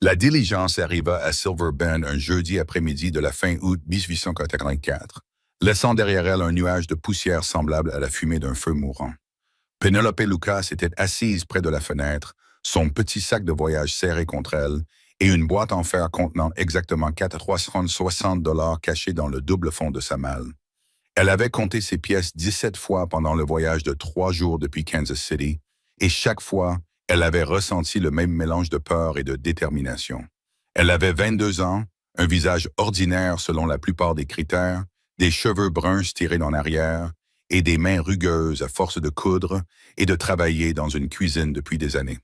La diligence arriva à Silver Bend un jeudi après-midi de la fin août 1884, laissant derrière elle un nuage de poussière semblable à la fumée d'un feu mourant. Penelope Lucas était assise près de la fenêtre, son petit sac de voyage serré contre elle, et une boîte en fer contenant exactement 360 dollars cachés dans le double fond de sa malle. Elle avait compté ses pièces 17 fois pendant le voyage de 3 jours depuis Kansas City, et chaque fois, elle avait ressenti le même mélange de peur et de détermination. Elle avait 22 ans, un visage ordinaire selon la plupart des critères, des cheveux bruns tirés en arrière et des mains rugueuses à force de coudre et de travailler dans une cuisine depuis des années.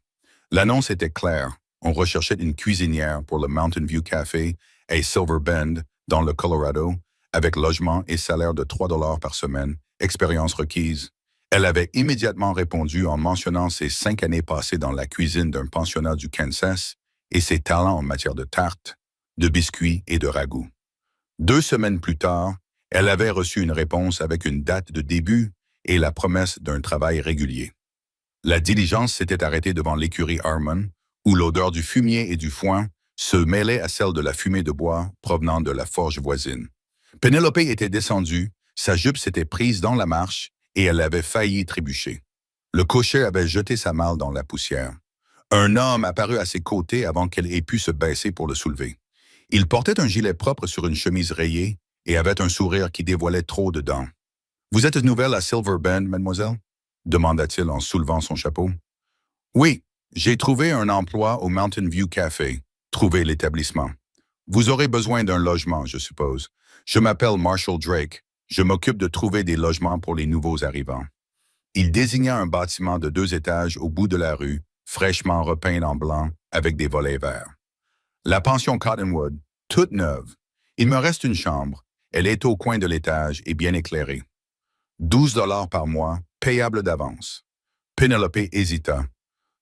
L'annonce était claire. On recherchait une cuisinière pour le Mountain View Café à Silver Bend, dans le Colorado, avec logement et salaire de 3 dollars par semaine, expérience requise. Elle avait immédiatement répondu en mentionnant ses 5 années passées dans la cuisine d'un pensionnat du Kansas et ses talents en matière de tartes, de biscuits et de ragoûts. 2 semaines plus tard, elle avait reçu une réponse avec une date de début et la promesse d'un travail régulier. La diligence s'était arrêtée devant l'écurie Harmon, où l'odeur du fumier et du foin se mêlait à celle de la fumée de bois provenant de la forge voisine. Penelope était descendue, sa jupe s'était prise dans la marche et elle avait failli trébucher. Le cocher avait jeté sa malle dans la poussière. Un homme apparut à ses côtés avant qu'elle ait pu se baisser pour le soulever. Il portait un gilet propre sur une chemise rayée et avait un sourire qui dévoilait trop de dents. « Vous êtes nouvelle à Silver Bend, mademoiselle ?» demanda-t-il en soulevant son chapeau. « Oui, j'ai trouvé un emploi au Mountain View Café. Trouvez l'établissement. Vous aurez besoin d'un logement, je suppose. Je m'appelle Marshall Drake. Je m'occupe de trouver des logements pour les nouveaux arrivants. » Il désigna un bâtiment de 2 étages au bout de la rue, fraîchement repeint en blanc, avec des volets verts. « La pension Cottonwood, toute neuve. Il me reste une chambre. Elle est au coin de l'étage et bien éclairée. 12 dollars par mois, payable d'avance. » Penelope hésita.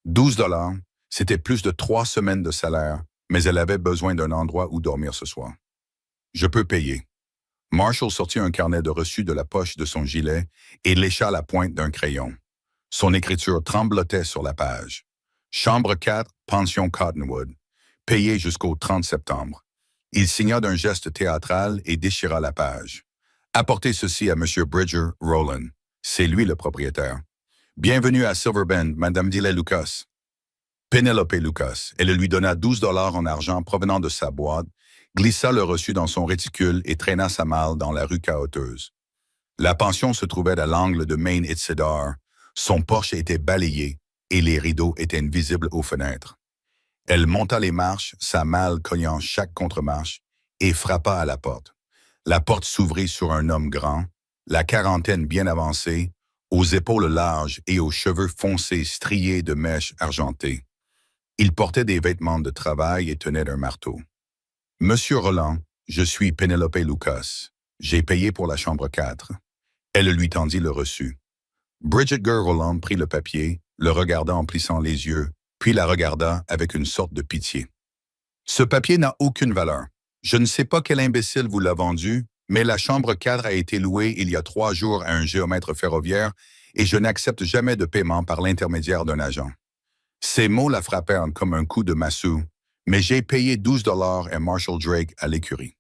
12 dollars, c'était plus de 3 semaines de salaire, mais elle avait besoin d'un endroit où dormir ce soir. « Je peux payer. » Marshall sortit un carnet de reçus de la poche de son gilet et lécha la pointe d'un crayon. Son écriture tremblotait sur la page. Chambre 4, pension Cottonwood. Payé jusqu'au 30 septembre. Il signa d'un geste théâtral et déchira la page. Apportez ceci à M. Bridger Rowland. C'est lui le propriétaire. Bienvenue à Silver Bend, Madame Dile Lucas. Penelope Lucas. Elle lui donna 12 dollars en argent provenant de sa boîte, glissa le reçu dans son réticule et traîna sa malle dans la rue cahoteuse. La pension se trouvait à l'angle de Main et Cedar. Son porche était balayé et les rideaux étaient invisibles aux fenêtres. Elle monta les marches, sa malle cognant chaque contre-marche, et frappa à la porte. La porte s'ouvrit sur un homme grand, la quarantaine bien avancée, aux épaules larges et aux cheveux foncés striés de mèches argentées. Il portait des vêtements de travail et tenait un marteau. « Monsieur Roland, je suis Penelope Lucas. J'ai payé pour la chambre 4. » Elle lui tendit le reçu. Bridget Roland prit le papier, le regarda en plissant les yeux, puis la regarda avec une sorte de pitié. « Ce papier n'a aucune valeur. Je ne sais pas quel imbécile vous l'a vendu, mais la chambre 4 a été louée il y a 3 jours à un géomètre ferroviaire et je n'accepte jamais de paiement par l'intermédiaire d'un agent. » Ces mots la frappèrent comme un coup de massue, mais j'ai payé 12 dollars à Marshall Drake à l'écurie.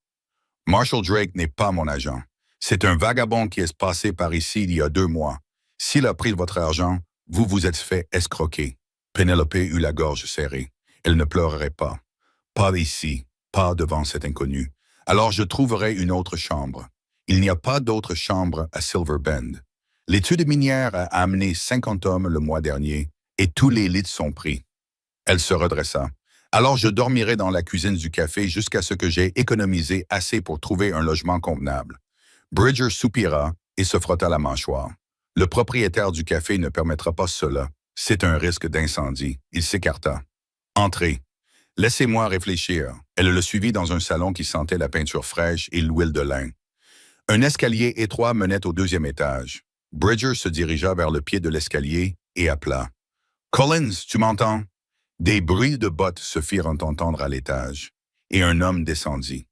Marshall Drake n'est pas mon agent. C'est un vagabond qui est passé par ici il y a 2 mois. S'il a pris votre argent, vous vous êtes fait escroquer. Penelope eut la gorge serrée. Elle ne pleurerait pas. Pas ici, pas devant cet inconnu. Alors je trouverai une autre chambre. Il n'y a pas d'autre chambre à Silver Bend. L'étude minière a amené 50 hommes le mois dernier et tous les lits sont pris. Elle se redressa. Alors je dormirai dans la cuisine du café jusqu'à ce que j'aie économisé assez pour trouver un logement convenable. Bridger soupira et se frotta la mâchoire. Le propriétaire du café ne permettra pas cela. C'est un risque d'incendie. Il s'écarta. Entrez. Laissez-moi réfléchir. Elle le suivit dans un salon qui sentait la peinture fraîche et l'huile de lin. Un escalier étroit menait au 2e étage. Bridger se dirigea vers le pied de l'escalier et appela. « Collins, tu m'entends? » Des bruits de bottes se firent entendre à l'étage, et un homme descendit.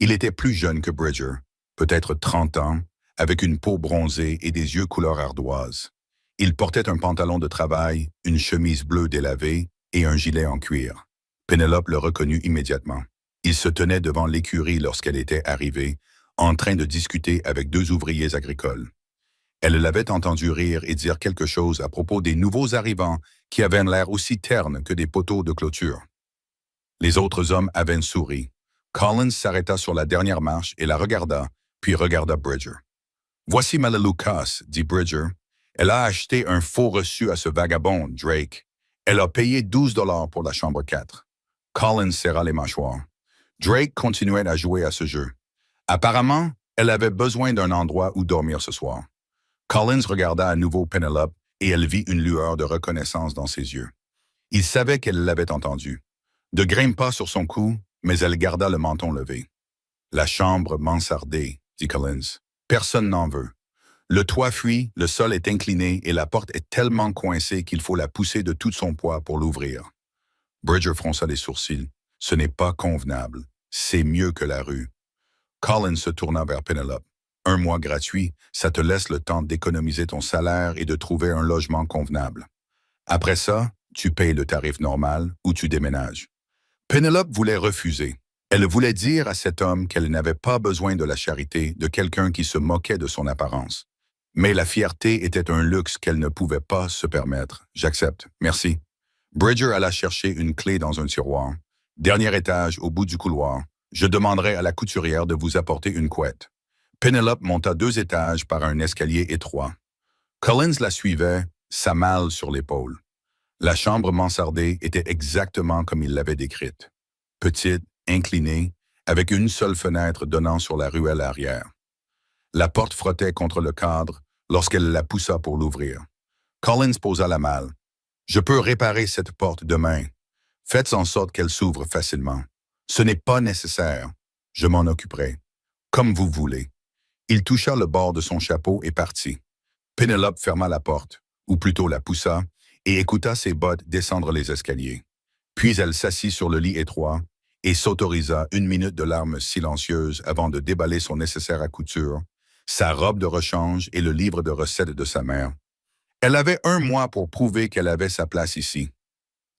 Il était plus jeune que Bridger, peut-être 30 ans, avec une peau bronzée et des yeux couleur ardoise. Il portait un pantalon de travail, une chemise bleue délavée et un gilet en cuir. Penelope le reconnut immédiatement. Il se tenait devant l'écurie lorsqu'elle était arrivée, en train de discuter avec deux ouvriers agricoles. Elle l'avait entendu rire et dire quelque chose à propos des nouveaux arrivants qui avaient l'air aussi ternes que des poteaux de clôture. Les autres hommes avaient souri. Collins s'arrêta sur la dernière marche et la regarda, puis regarda Bridger. « Voici Mala Lucas, dit Bridger. Elle a acheté un faux reçu à ce vagabond, Drake. Elle a payé 12 $ pour la chambre 4. Collins serra les mâchoires. Drake continuait à jouer à ce jeu. Apparemment, elle avait besoin d'un endroit où dormir ce soir. Collins regarda à nouveau Penelope et elle vit une lueur de reconnaissance dans ses yeux. Il savait qu'elle l'avait entendu. De grimpa sur son cou, mais elle garda le menton levé. « La chambre mansardée, » dit Collins. « Personne n'en veut. Le toit fuit, le sol est incliné et la porte est tellement coincée qu'il faut la pousser de tout son poids pour l'ouvrir. » Bridger fronça les sourcils. « Ce n'est pas convenable. C'est mieux que la rue. » Collins se tourna vers Penelope. « 1 mois gratuit, ça te laisse le temps d'économiser ton salaire et de trouver un logement convenable. Après ça, tu payes le tarif normal ou tu déménages. » Penelope voulait refuser. Elle voulait dire à cet homme qu'elle n'avait pas besoin de la charité de quelqu'un qui se moquait de son apparence. Mais la fierté était un luxe qu'elle ne pouvait pas se permettre. « J'accepte, merci. » Bridger alla chercher une clé dans un tiroir. « Dernier étage, au bout du couloir. Je demanderai à la couturière de vous apporter une couette. » Penelope monta 2 étages par un escalier étroit. Collins la suivait, sa malle sur l'épaule. La chambre mansardée était exactement comme il l'avait décrite. Petite, inclinée, avec une seule fenêtre donnant sur la ruelle arrière. La porte frottait contre le cadre lorsqu'elle la poussa pour l'ouvrir. Collins posa la malle. « Je peux réparer cette porte demain. Faites en sorte qu'elle s'ouvre facilement. Ce n'est pas nécessaire. Je m'en occuperai. Comme vous voulez. » Il toucha le bord de son chapeau et partit. Penelope ferma la porte, ou plutôt la poussa, et écouta ses bottes descendre les escaliers. Puis elle s'assit sur le lit étroit et s'autorisa 1 minute de larmes silencieuses avant de déballer son nécessaire à couture, sa robe de rechange et le livre de recettes de sa mère. Elle avait 1 mois pour prouver qu'elle avait sa place ici.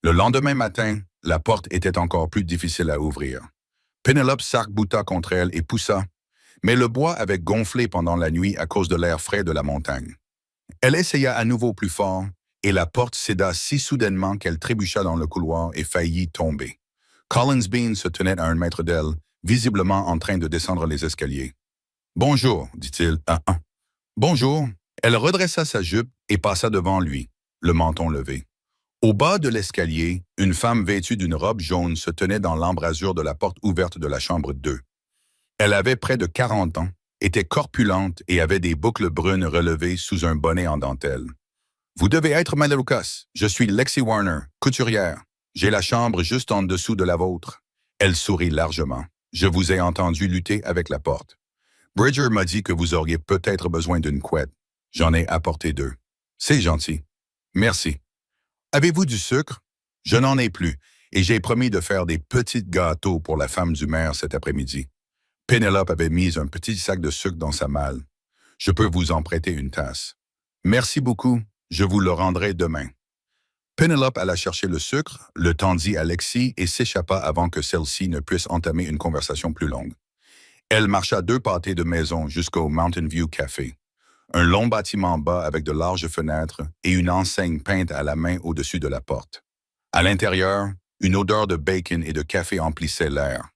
Le lendemain matin, la porte était encore plus difficile à ouvrir. Penelope s'arc-bouta contre elle et poussa, mais le bois avait gonflé pendant la nuit à cause de l'air frais de la montagne. Elle essaya à nouveau plus fort, et la porte céda si soudainement qu'elle trébucha dans le couloir et faillit tomber. Collins Bean se tenait à 1 mètre d'elle, visiblement en train de descendre les escaliers. « Bonjour, dit-il. Bonjour. » Elle redressa sa jupe et passa devant lui, le menton levé. Au bas de l'escalier, une femme vêtue d'une robe jaune se tenait dans l'embrasure de la porte ouverte de la chambre 2. Elle avait près de 40 ans, était corpulente et avait des boucles brunes relevées sous un bonnet en dentelle. « Vous devez être Mala Lucas. Je suis Lexi Warner, couturière. J'ai la chambre juste en dessous de la vôtre. » Elle sourit largement. « Je vous ai entendu lutter avec la porte. Bridger m'a dit que vous auriez peut-être besoin d'une couette. J'en ai apporté 2. C'est gentil. Merci. Avez-vous du sucre? Je n'en ai plus, et j'ai promis de faire des petits gâteaux pour la femme du maire cet après-midi. » Penelope avait mis un petit sac de sucre dans sa malle. « Je peux vous en prêter une tasse. »« Merci beaucoup. Je vous le rendrai demain. » Penelope alla chercher le sucre, le tendit à Lexi et s'échappa avant que celle-ci ne puisse entamer une conversation plus longue. Elle marcha 2 pâtés de maison jusqu'au Mountain View Café. Un long bâtiment bas avec de larges fenêtres et une enseigne peinte à la main au-dessus de la porte. À l'intérieur, une odeur de bacon et de café emplissait l'air.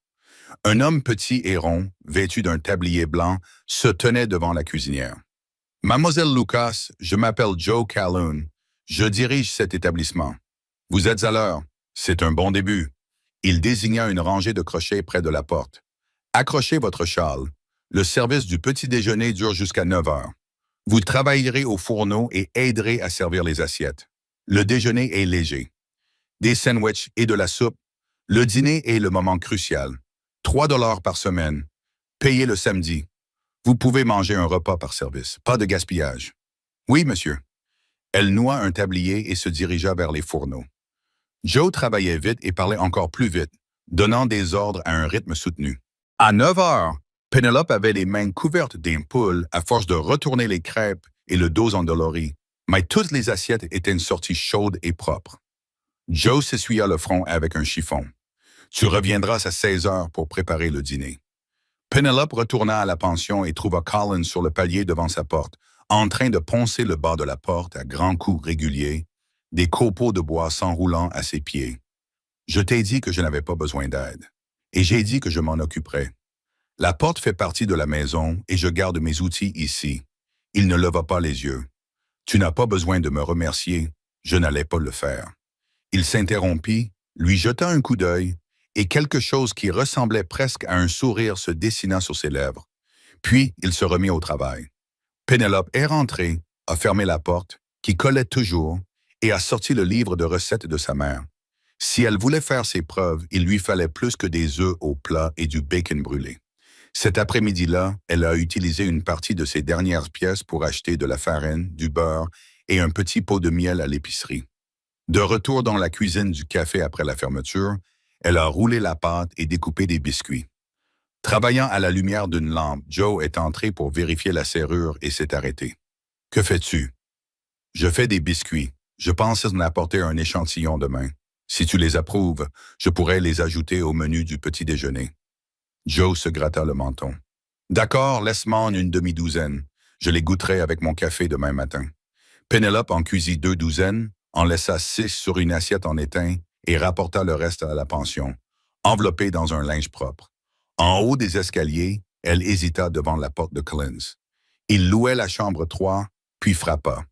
Un homme petit et rond, vêtu d'un tablier blanc, se tenait devant la cuisinière. « Mademoiselle Lucas, je m'appelle Joe Calhoun. Je dirige cet établissement. Vous êtes à l'heure. C'est un bon début. » Il désigna une rangée de crochets près de la porte. « Accrochez votre châle. Le service du petit déjeuner dure jusqu'à 9 heures. Vous travaillerez au fourneau et aiderez à servir les assiettes. Le déjeuner est léger. Des sandwichs et de la soupe. Le dîner est le moment crucial. 3 $ par semaine. Payez le samedi. Vous pouvez manger un repas par service. Pas de gaspillage. »« Oui, monsieur. » Elle noua un tablier et se dirigea vers les fourneaux. Joe travaillait vite et parlait encore plus vite, donnant des ordres à un rythme soutenu. À 9 heures, Penelope avait les mains couvertes d'ampoules à force de retourner les crêpes et le dos endolori, mais toutes les assiettes étaient sorties chaudes et propres. Joe s'essuya le front avec un chiffon. Tu reviendras à 16 heures pour préparer le dîner. Penelope retourna à la pension et trouva Collins sur le palier devant sa porte, en train de poncer le bas de la porte à grands coups réguliers, des copeaux de bois s'enroulant à ses pieds. Je t'ai dit que je n'avais pas besoin d'aide, et j'ai dit que je m'en occuperais. La porte fait partie de la maison et je garde mes outils ici. Il ne leva pas les yeux. Tu n'as pas besoin de me remercier, je n'allais pas le faire. Il s'interrompit, lui jeta un coup d'œil, et quelque chose qui ressemblait presque à un sourire se dessina sur ses lèvres. Puis il se remit au travail. Penelope est rentrée, a fermé la porte, qui collait toujours, et a sorti le livre de recettes de sa mère. Si elle voulait faire ses preuves, il lui fallait plus que des œufs au plat et du bacon brûlé. Cet après-midi-là, elle a utilisé une partie de ses dernières pièces pour acheter de la farine, du beurre et un petit pot de miel à l'épicerie. De retour dans la cuisine du café après la fermeture, elle a roulé la pâte et découpé des biscuits. Travaillant à la lumière d'une lampe, Joe est entré pour vérifier la serrure et s'est arrêté. « Que fais-tu? »« Je fais des biscuits. Je pense en apporter un échantillon demain. Si tu les approuves, je pourrais les ajouter au menu du petit déjeuner. » Joe se gratta le menton. « D'accord, laisse-m'en une demi-douzaine. Je les goûterai avec mon café demain matin. » Penelope en cuisit 2 douzaines, en laissa 6 sur une assiette en étain et rapporta le reste à la pension, enveloppé dans un linge propre. En haut des escaliers, elle hésita devant la porte de Collins. Il louait la chambre 3, puis frappa.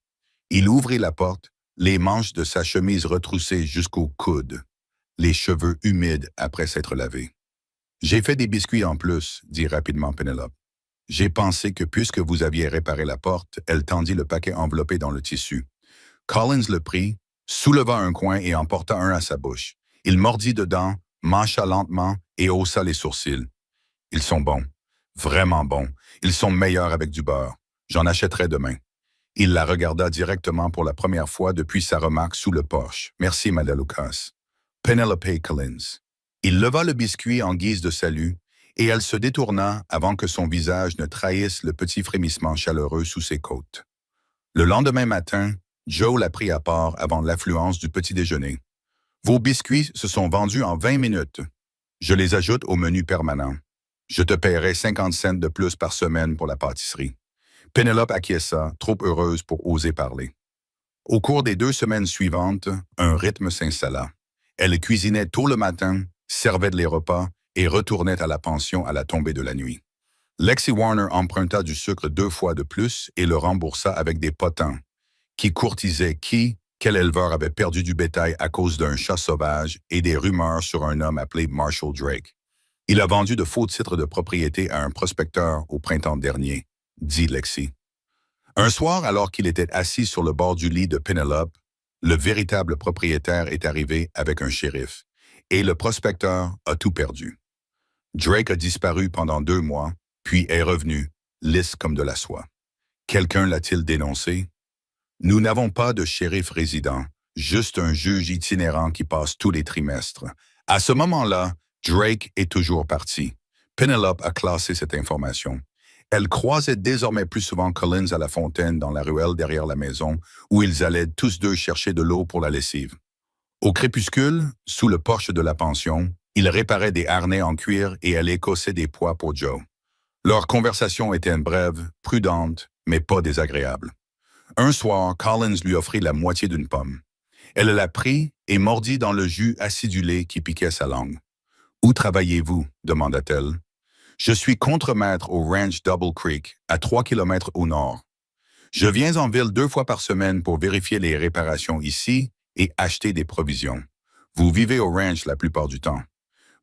Il ouvrit la porte, les manches de sa chemise retroussées jusqu'au coude, les cheveux humides après s'être lavés. « J'ai fait des biscuits en plus, » dit rapidement Penelope. « J'ai pensé que puisque vous aviez réparé la porte, » elle tendit le paquet enveloppé dans le tissu. Collins le prit, souleva un coin et en porta un à sa bouche. Il mordit dedans, mâcha lentement et haussa les sourcils. « Ils sont bons, vraiment bons. Ils sont meilleurs avec du beurre. J'en achèterai demain. » Il la regarda directement pour la première fois depuis sa remarque sous le porche. « Merci, Madame Lucas. » Penelope Collins. Il leva le biscuit en guise de salut, et elle se détourna avant que son visage ne trahisse le petit frémissement chaleureux sous ses côtes. Le lendemain matin, Joe la prit à part avant l'affluence du petit déjeuner. « Vos biscuits se sont vendus en 20 minutes. Je les ajoute au menu permanent. Je te paierai 50 cents de plus par semaine pour la pâtisserie. » Penelope acquiesça, trop heureuse pour oser parler. Au cours des 2 semaines suivantes, un rythme s'installa. Elle cuisinait tôt le matin, servait les repas et retournait à la pension à la tombée de la nuit. Lexi Warner emprunta du sucre 2 fois de plus et le remboursa avec des potins, qui courtisaient quel éleveur avait perdu du bétail à cause d'un chat sauvage et des rumeurs sur un homme appelé Marshall Drake. Il a vendu de faux titres de propriété à un prospecteur au printemps dernier, dit Lexi. Un soir, alors qu'il était assis sur le bord du lit de Penelope, le véritable propriétaire est arrivé avec un shérif, et le prospecteur a tout perdu. Drake a disparu pendant 2 mois, puis est revenu, lisse comme de la soie. Quelqu'un l'a-t-il dénoncé? Nous n'avons pas de shérif résident, juste un juge itinérant qui passe tous les trimestres. À ce moment-là, Drake est toujours parti. Penelope a classé cette information. Elle croisait désormais plus souvent Collins à la fontaine dans la ruelle derrière la maison, où ils allaient tous deux chercher de l'eau pour la lessive. Au crépuscule, sous le porche de la pension, il réparait des harnais en cuir et elle écossait des pois pour Joe. Leur conversation était brève, prudente, mais pas désagréable. Un soir, Collins lui offrit la moitié d'une pomme. Elle la prit et mordit dans le jus acidulé qui piquait sa langue. « Où travaillez-vous » demanda-t-elle. « Je suis contremaître au ranch Double Creek, à 3 kilomètres au nord. Je viens en ville 2 fois par semaine pour vérifier les réparations ici et acheter des provisions. Vous vivez au ranch la plupart du temps.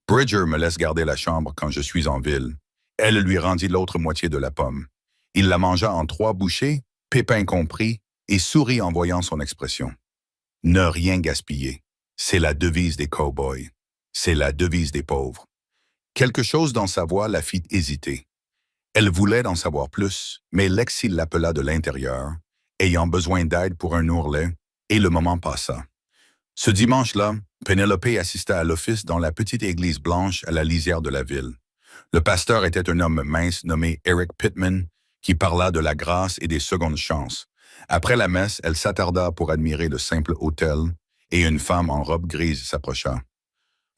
Bridger me laisse garder la chambre quand je suis en ville. » Elle lui rendit l'autre moitié de la pomme. Il la mangea en 3 bouchées, Pépin compris, et sourit en voyant son expression. Ne rien gaspiller. C'est la devise des cow-boys. C'est la devise des pauvres. Quelque chose dans sa voix la fit hésiter. Elle voulait en savoir plus, mais Lexi l'appela de l'intérieur, ayant besoin d'aide pour un ourlet, et le moment passa. Ce dimanche-là, Penelope assista à l'office dans la petite église blanche à la lisière de la ville. Le pasteur était un homme mince nommé Eric Pittman, qui parla de la grâce et des secondes chances. Après la messe, elle s'attarda pour admirer le simple autel, et une femme en robe grise s'approcha.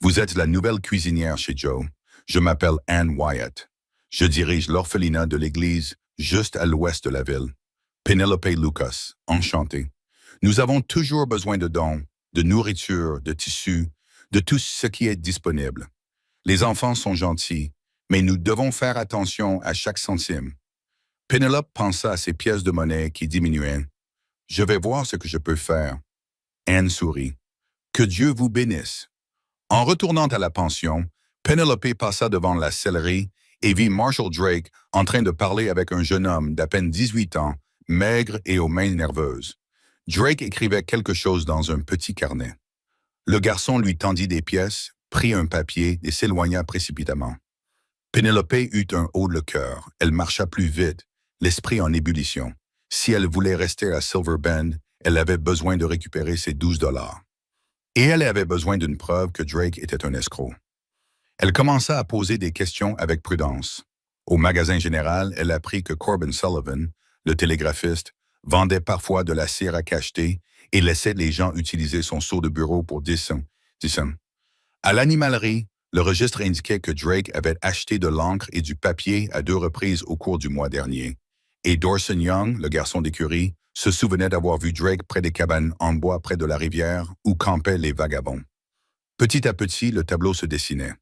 Vous êtes la nouvelle cuisinière chez Joe. Je m'appelle Anne Wyatt. Je dirige l'orphelinat de l'église juste à l'ouest de la ville. Penelope Lucas, enchanté. Nous avons toujours besoin de dons, de nourriture, de tissus, de tout ce qui est disponible. Les enfants sont gentils, mais nous devons faire attention à chaque centime. Penelope pensa à ses pièces de monnaie qui diminuaient. Je vais voir ce que je peux faire. Anne sourit. Que Dieu vous bénisse. En retournant à la pension, Penelope passa devant la sellerie et vit Marshall Drake en train de parler avec un jeune homme d'à peine 18 ans, maigre et aux mains nerveuses. Drake écrivait quelque chose dans un petit carnet. Le garçon lui tendit des pièces, prit un papier et s'éloigna précipitamment. Penelope eut un haut le cœur. Elle marcha plus vite, l'esprit en ébullition. Si elle voulait rester à Silver Bend, elle avait besoin de récupérer ses 12 $. Et elle avait besoin d'une preuve que Drake était un escroc. Elle commença à poser des questions avec prudence. Au magasin général, elle apprit que Corbin Sullivan, le télégraphiste, vendait parfois de la cire à cacheter et laissait les gens utiliser son seau de bureau pour 10 cents. À l'animalerie, le registre indiquait que Drake avait acheté de l'encre et du papier à 2 reprises au cours du mois dernier. Et Dorson Young, le garçon d'écurie, se souvenait d'avoir vu Drake près des cabanes en bois près de la rivière où campaient les vagabonds. Petit à petit, le tableau se dessinait.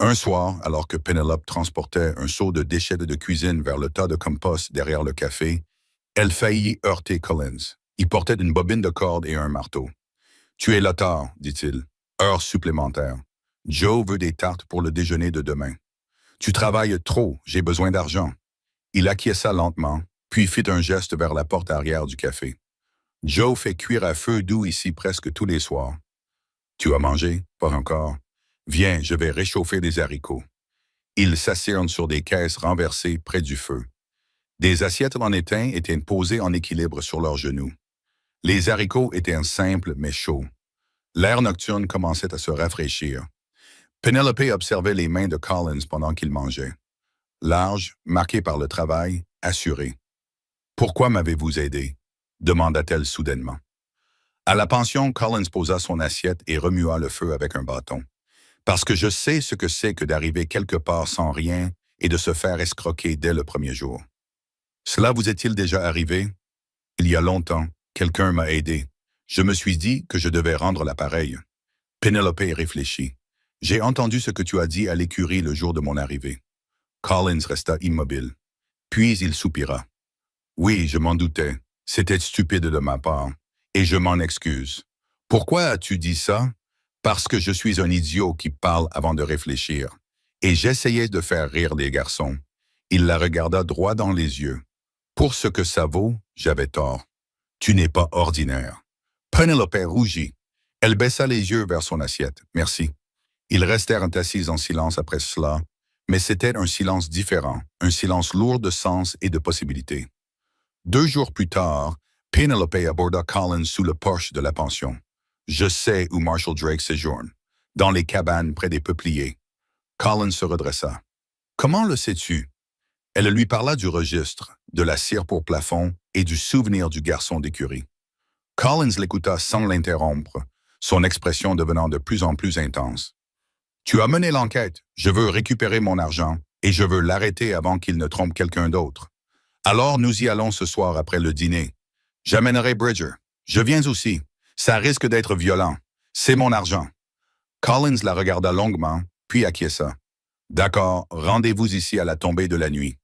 Un soir, alors que Penelope transportait un seau de déchets de cuisine vers le tas de compost derrière le café, elle faillit heurter Collins. Il portait une bobine de corde et un marteau. « Tu es là tard, dit-il. Heure supplémentaire. Joe veut des tartes pour le déjeuner de demain. Tu travailles trop, j'ai besoin d'argent. » Il acquiesça lentement, puis fit un geste vers la porte arrière du café. « Joe fait cuire à feu doux ici presque tous les soirs. »« Tu as mangé? Pas encore. Viens, je vais réchauffer des haricots. » Ils s'assirent sur des caisses renversées près du feu. Des assiettes en étain étaient posées en équilibre sur leurs genoux. Les haricots étaient simples mais chauds. L'air nocturne commençait à se rafraîchir. Penelope observait les mains de Collins pendant qu'il mangeait. Larges, marquées par le travail, assurées. « Pourquoi m'avez-vous aidé? » demanda-t-elle soudainement. À la pension, Collins posa son assiette et remua le feu avec un bâton. « Parce que je sais ce que c'est que d'arriver quelque part sans rien et de se faire escroquer dès le premier jour. Cela vous est-il déjà arrivé? Il y a longtemps, quelqu'un m'a aidé. Je me suis dit que je devais rendre l'appareil. » Penelope réfléchit. « J'ai entendu ce que tu as dit à l'écurie le jour de mon arrivée. » Collins resta immobile. Puis il soupira. « Oui, je m'en doutais. C'était stupide de ma part. Et je m'en excuse. Pourquoi as-tu dit ça? Parce que je suis un idiot qui parle avant de réfléchir. Et j'essayais de faire rire les garçons. » Il la regarda droit dans les yeux. « Pour ce que ça vaut, j'avais tort. Tu n'es pas ordinaire. » Penelope rougit. Elle baissa les yeux vers son assiette. « Merci. » Ils restèrent assis en silence après cela, mais c'était un silence différent, un silence lourd de sens et de possibilités. 2 jours plus tard, Penelope aborda Collins sous le porche de la pension. « Je sais où Marshall Drake séjourne, dans les cabanes près des peupliers. » Collins se redressa. « Comment le sais-tu? » Elle lui parla du registre, de la cire pour plafond et du souvenir du garçon d'écurie. Collins l'écouta sans l'interrompre, son expression devenant de plus en plus intense. « Tu as mené l'enquête, je veux récupérer mon argent et je veux l'arrêter avant qu'il ne trompe quelqu'un d'autre. Alors nous y allons ce soir après le dîner. J'amènerai Bridger. Je viens aussi. Ça risque d'être violent. C'est mon argent. » Collins la regarda longuement, puis acquiesça. « D'accord, rendez-vous ici à la tombée de la nuit. »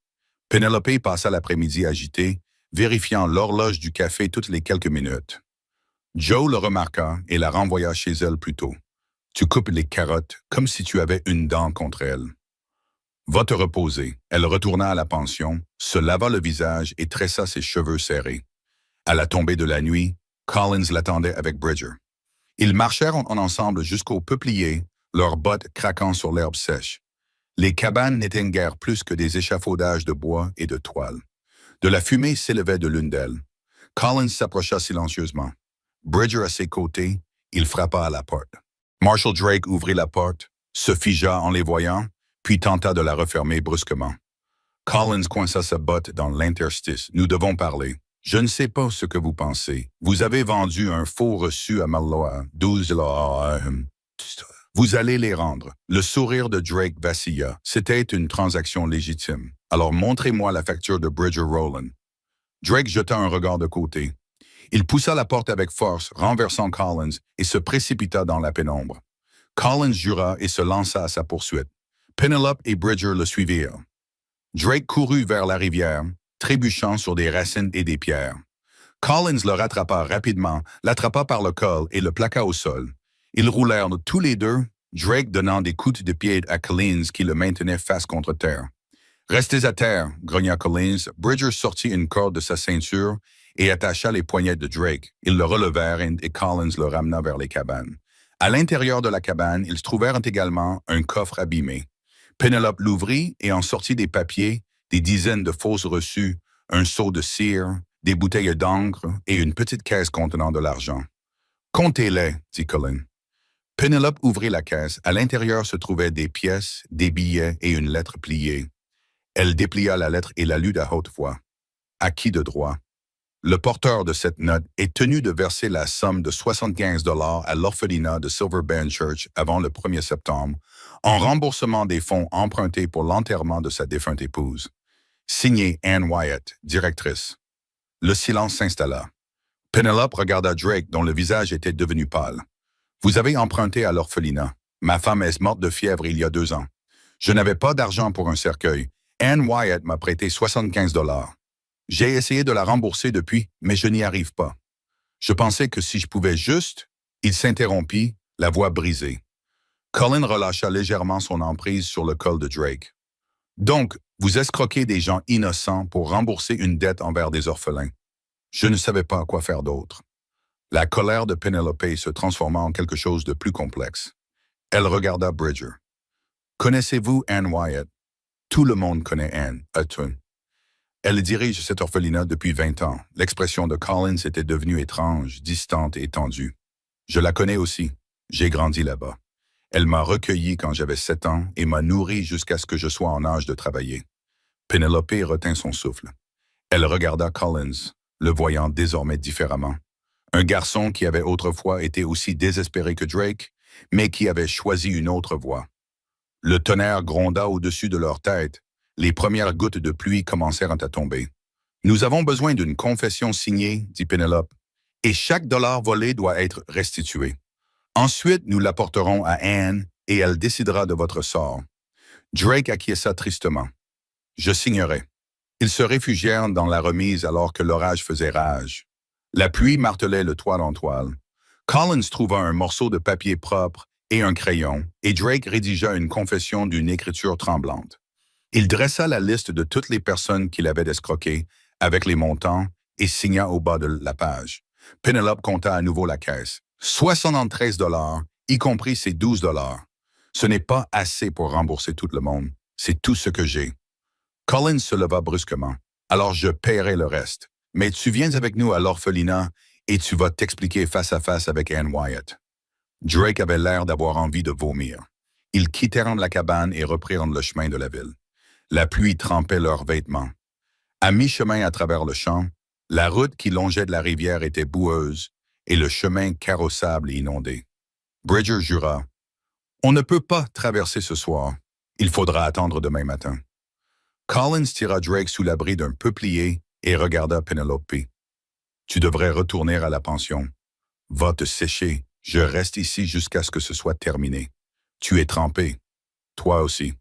Penelope passa l'après-midi agitée, vérifiant l'horloge du café toutes les quelques minutes. Joe le remarqua et la renvoya chez elle plus tôt. « Tu coupes les carottes comme si tu avais une dent contre elles. »« Va te reposer. » Elle retourna à la pension, se lava le visage et tressa ses cheveux serrés. À la tombée de la nuit, Collins l'attendait avec Bridger. Ils marchèrent en ensemble jusqu'au peuplier, leurs bottes craquant sur l'herbe sèche. Les cabanes n'étaient guère plus que des échafaudages de bois et de toile. De la fumée s'élevait de l'une d'elles. Collins s'approcha silencieusement. Bridger à ses côtés, il frappa à la porte. Marshall Drake ouvrit la porte, se figea en les voyant, puis tenta de la refermer brusquement. Collins coinça sa botte dans l'interstice. « Nous devons parler. Je ne sais pas ce que vous pensez. Vous avez vendu un faux reçu à Marlowe, 12 $. Vous allez les rendre. Le sourire de Drake vacilla. C'était une transaction légitime. Alors montrez-moi la facture de Bridger Rowland. Drake jeta un regard de côté. Il poussa la porte avec force, renversant Collins, et se précipita dans la pénombre. Collins jura et se lança à sa poursuite. Penelope et Bridger le suivirent. Drake courut vers la rivière, trébuchant sur des racines et des pierres. Collins le rattrapa rapidement, l'attrapa par le col et le plaqua au sol. Ils roulèrent tous les deux, Drake donnant des coups de pied à Collins qui le maintenait face contre terre. « Restez à terre », grogna Collins. Bridger sortit une corde de sa ceinture et attacha les poignets de Drake. Ils le relevèrent et Collins le ramena vers les cabanes. À l'intérieur de la cabane, ils trouvèrent également un coffre abîmé. Penelope l'ouvrit et en sortit des papiers, des dizaines de fausses reçus, un seau de cire, des bouteilles d'encre et une petite caisse contenant de l'argent. « Comptez-les », dit Collins. Penelope ouvrit la caisse. À l'intérieur se trouvaient des pièces, des billets et une lettre pliée. Elle déplia la lettre et la lut à haute voix. « À qui de droit? » Le porteur de cette note est tenu de verser la somme de 75 $ à l'orphelinat de Silver Bend Church avant le 1er septembre, en remboursement des fonds empruntés pour l'enterrement de sa défunte épouse. Signé Anne Wyatt, directrice. Le silence s'installa. Penelope regarda Drake, dont le visage était devenu pâle. « Vous avez emprunté à l'orphelinat. Ma femme est morte de fièvre il y a 2 ans. Je n'avais pas d'argent pour un cercueil. Anne Wyatt m'a prêté 75 $. J'ai essayé de la rembourser depuis, mais je n'y arrive pas. Je pensais que si je pouvais juste... » Il s'interrompit, la voix brisée. Colin relâcha légèrement son emprise sur le col de Drake. « Donc, vous escroquez des gens innocents pour rembourser une dette envers des orphelins. Je ne savais pas quoi faire d'autre. » La colère de Penelope se transforma en quelque chose de plus complexe. Elle regarda Bridger. « Connaissez-vous Anne Wyatt? » « Tout le monde connaît Anne, Hutton. Elle dirige cet orphelinat depuis 20 ans. L'expression de Collins était devenue étrange, distante et tendue. Je la connais aussi. J'ai grandi là-bas. Elle m'a recueilli quand j'avais 7 ans et m'a nourri jusqu'à ce que je sois en âge de travailler. » Penelope retint son souffle. Elle regarda Collins, le voyant désormais différemment. Un garçon qui avait autrefois été aussi désespéré que Drake, mais qui avait choisi une autre voie. Le tonnerre gronda au-dessus de leur tête. Les premières gouttes de pluie commencèrent à tomber. « Nous avons besoin d'une confession signée, » dit Penelope, « et chaque dollar volé doit être restitué. Ensuite, nous l'apporterons à Anne et elle décidera de votre sort. » Drake acquiesça tristement. « Je signerai. » Ils se réfugièrent dans la remise alors que l'orage faisait rage. La pluie martelait le toit en toile. Collins trouva un morceau de papier propre et un crayon, et Drake rédigea une confession d'une écriture tremblante. Il dressa la liste de toutes les personnes qu'il avait escroquées, avec les montants, et signa au bas de la page. Penelope compta à nouveau la caisse. 73 $, y compris ses 12 $. Ce n'est pas assez pour rembourser tout le monde. C'est tout ce que j'ai. Collins se leva brusquement. Alors je paierai le reste. Mais tu viens avec nous à l'orphelinat et tu vas t'expliquer face à face avec Anne Wyatt. Drake avait l'air d'avoir envie de vomir. Ils quittèrent la cabane et reprirent le chemin de la ville. La pluie trempait leurs vêtements. À mi-chemin à travers le champ, la route qui longeait de la rivière était boueuse et le chemin carrossable et inondé. Bridger jura. « On ne peut pas traverser ce soir. Il faudra attendre demain matin. » Collins tira Drake sous l'abri d'un peuplier et regarda Penelope. « Tu devrais retourner à la pension. Va te sécher. Je reste ici jusqu'à ce que ce soit terminé. Tu es trempé. Toi aussi. »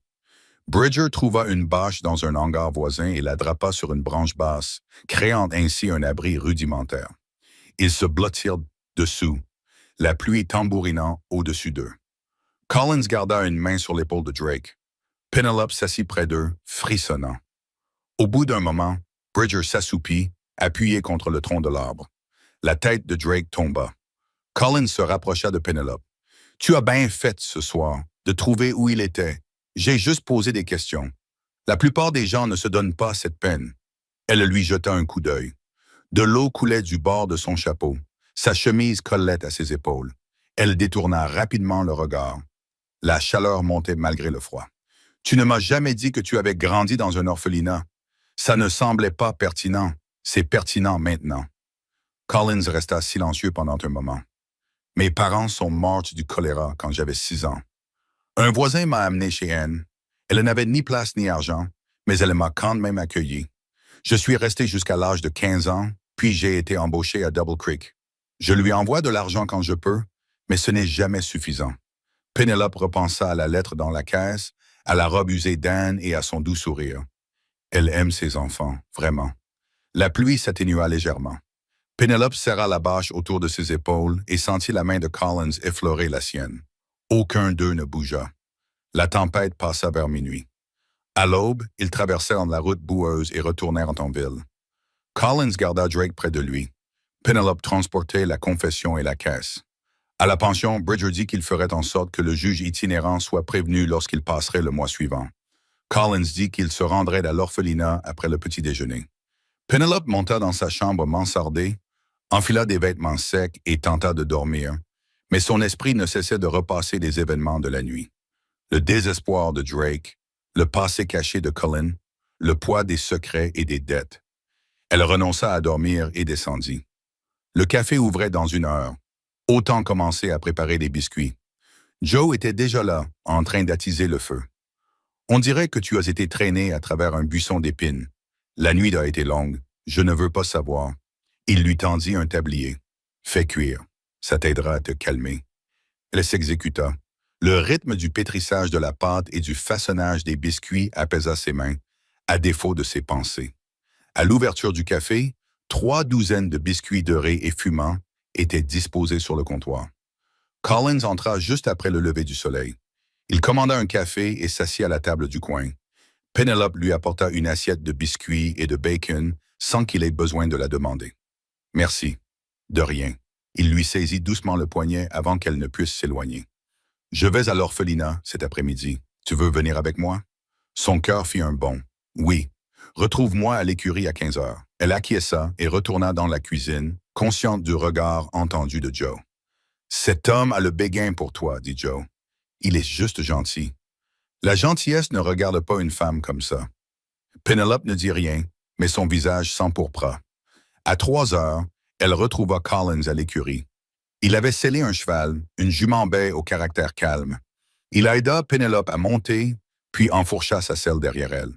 Bridger trouva une bâche dans un hangar voisin et la drapa sur une branche basse, créant ainsi un abri rudimentaire. Ils se blottirent dessous, la pluie tambourinant au-dessus d'eux. Collins garda une main sur l'épaule de Drake. Penelope s'assit près d'eux, frissonnant. Au bout d'un moment, Bridger s'assoupit, appuyé contre le tronc de l'arbre. La tête de Drake tomba. Collins se rapprocha de Penelope. « Tu as bien fait ce soir de trouver où il était. J'ai juste posé des questions. La plupart des gens ne se donnent pas cette peine. » Elle lui jeta un coup d'œil. De l'eau coulait du bord de son chapeau. Sa chemise collait à ses épaules. Elle détourna rapidement le regard. La chaleur montait malgré le froid. « Tu ne m'as jamais dit que tu avais grandi dans un orphelinat. Ça ne semblait pas pertinent. C'est pertinent maintenant. » Collins resta silencieux pendant un moment. Mes parents sont morts du choléra quand j'avais 6 ans. Un voisin m'a amené chez Anne. Elle n'avait ni place ni argent, mais elle m'a quand même accueilli. Je suis resté jusqu'à l'âge de 15 ans, puis j'ai été embauché à Double Creek. Je lui envoie de l'argent quand je peux, mais ce n'est jamais suffisant. Penelope repensa à la lettre dans la caisse, à la robe usée d'Anne et à son doux sourire. Elle aime ses enfants, vraiment. La pluie s'atténua légèrement. Penelope serra la bâche autour de ses épaules et sentit la main de Collins effleurer la sienne. Aucun d'eux ne bougea. La tempête passa vers minuit. À l'aube, ils traversèrent la route boueuse et retournèrent en ville. Collins garda Drake près de lui. Penelope transportait la confession et la caisse. À la pension, Bridger dit qu'il ferait en sorte que le juge itinérant soit prévenu lorsqu'il passerait le mois suivant. Collins dit qu'il se rendrait à l'orphelinat après le petit déjeuner. Penelope monta dans sa chambre mansardée, enfila des vêtements secs et tenta de dormir, mais son esprit ne cessait de repasser les événements de la nuit. Le désespoir de Drake, le passé caché de Colin, le poids des secrets et des dettes. Elle renonça à dormir et descendit. Le café ouvrait dans 1 heure. Autant commencer à préparer des biscuits. Joe était déjà là, en train d'attiser le feu. On dirait que tu as été traîné à travers un buisson d'épines. La nuit a été longue. Je ne veux pas savoir. Il lui tendit un tablier. Fais cuire. Ça t'aidera à te calmer. Elle s'exécuta. Le rythme du pétrissage de la pâte et du façonnage des biscuits apaisa ses mains, à défaut de ses pensées. À l'ouverture du café, 3 douzaines de biscuits dorés et fumants étaient disposés sur le comptoir. Collins entra juste après le lever du soleil. Il commanda un café et s'assit à la table du coin. Penelope lui apporta une assiette de biscuits et de bacon sans qu'il ait besoin de la demander. « Merci. » De rien. Il lui saisit doucement le poignet avant qu'elle ne puisse s'éloigner. « Je vais à l'orphelinat cet après-midi. Tu veux venir avec moi? » Son cœur fit un bond. « Oui. Retrouve-moi à l'écurie à 15 heures. » Elle acquiesça et retourna dans la cuisine, consciente du regard entendu de Joe. « Cet homme a le béguin pour toi, » dit Joe. « Il est juste gentil. » La gentillesse ne regarde pas une femme comme ça. Penelope ne dit rien, mais son visage s'empourpra. À 3 heures, elle retrouva Collins à l'écurie. Il avait sellé un cheval, une jument baie au caractère calme. Il aida Penelope à monter, puis enfourcha sa selle derrière elle.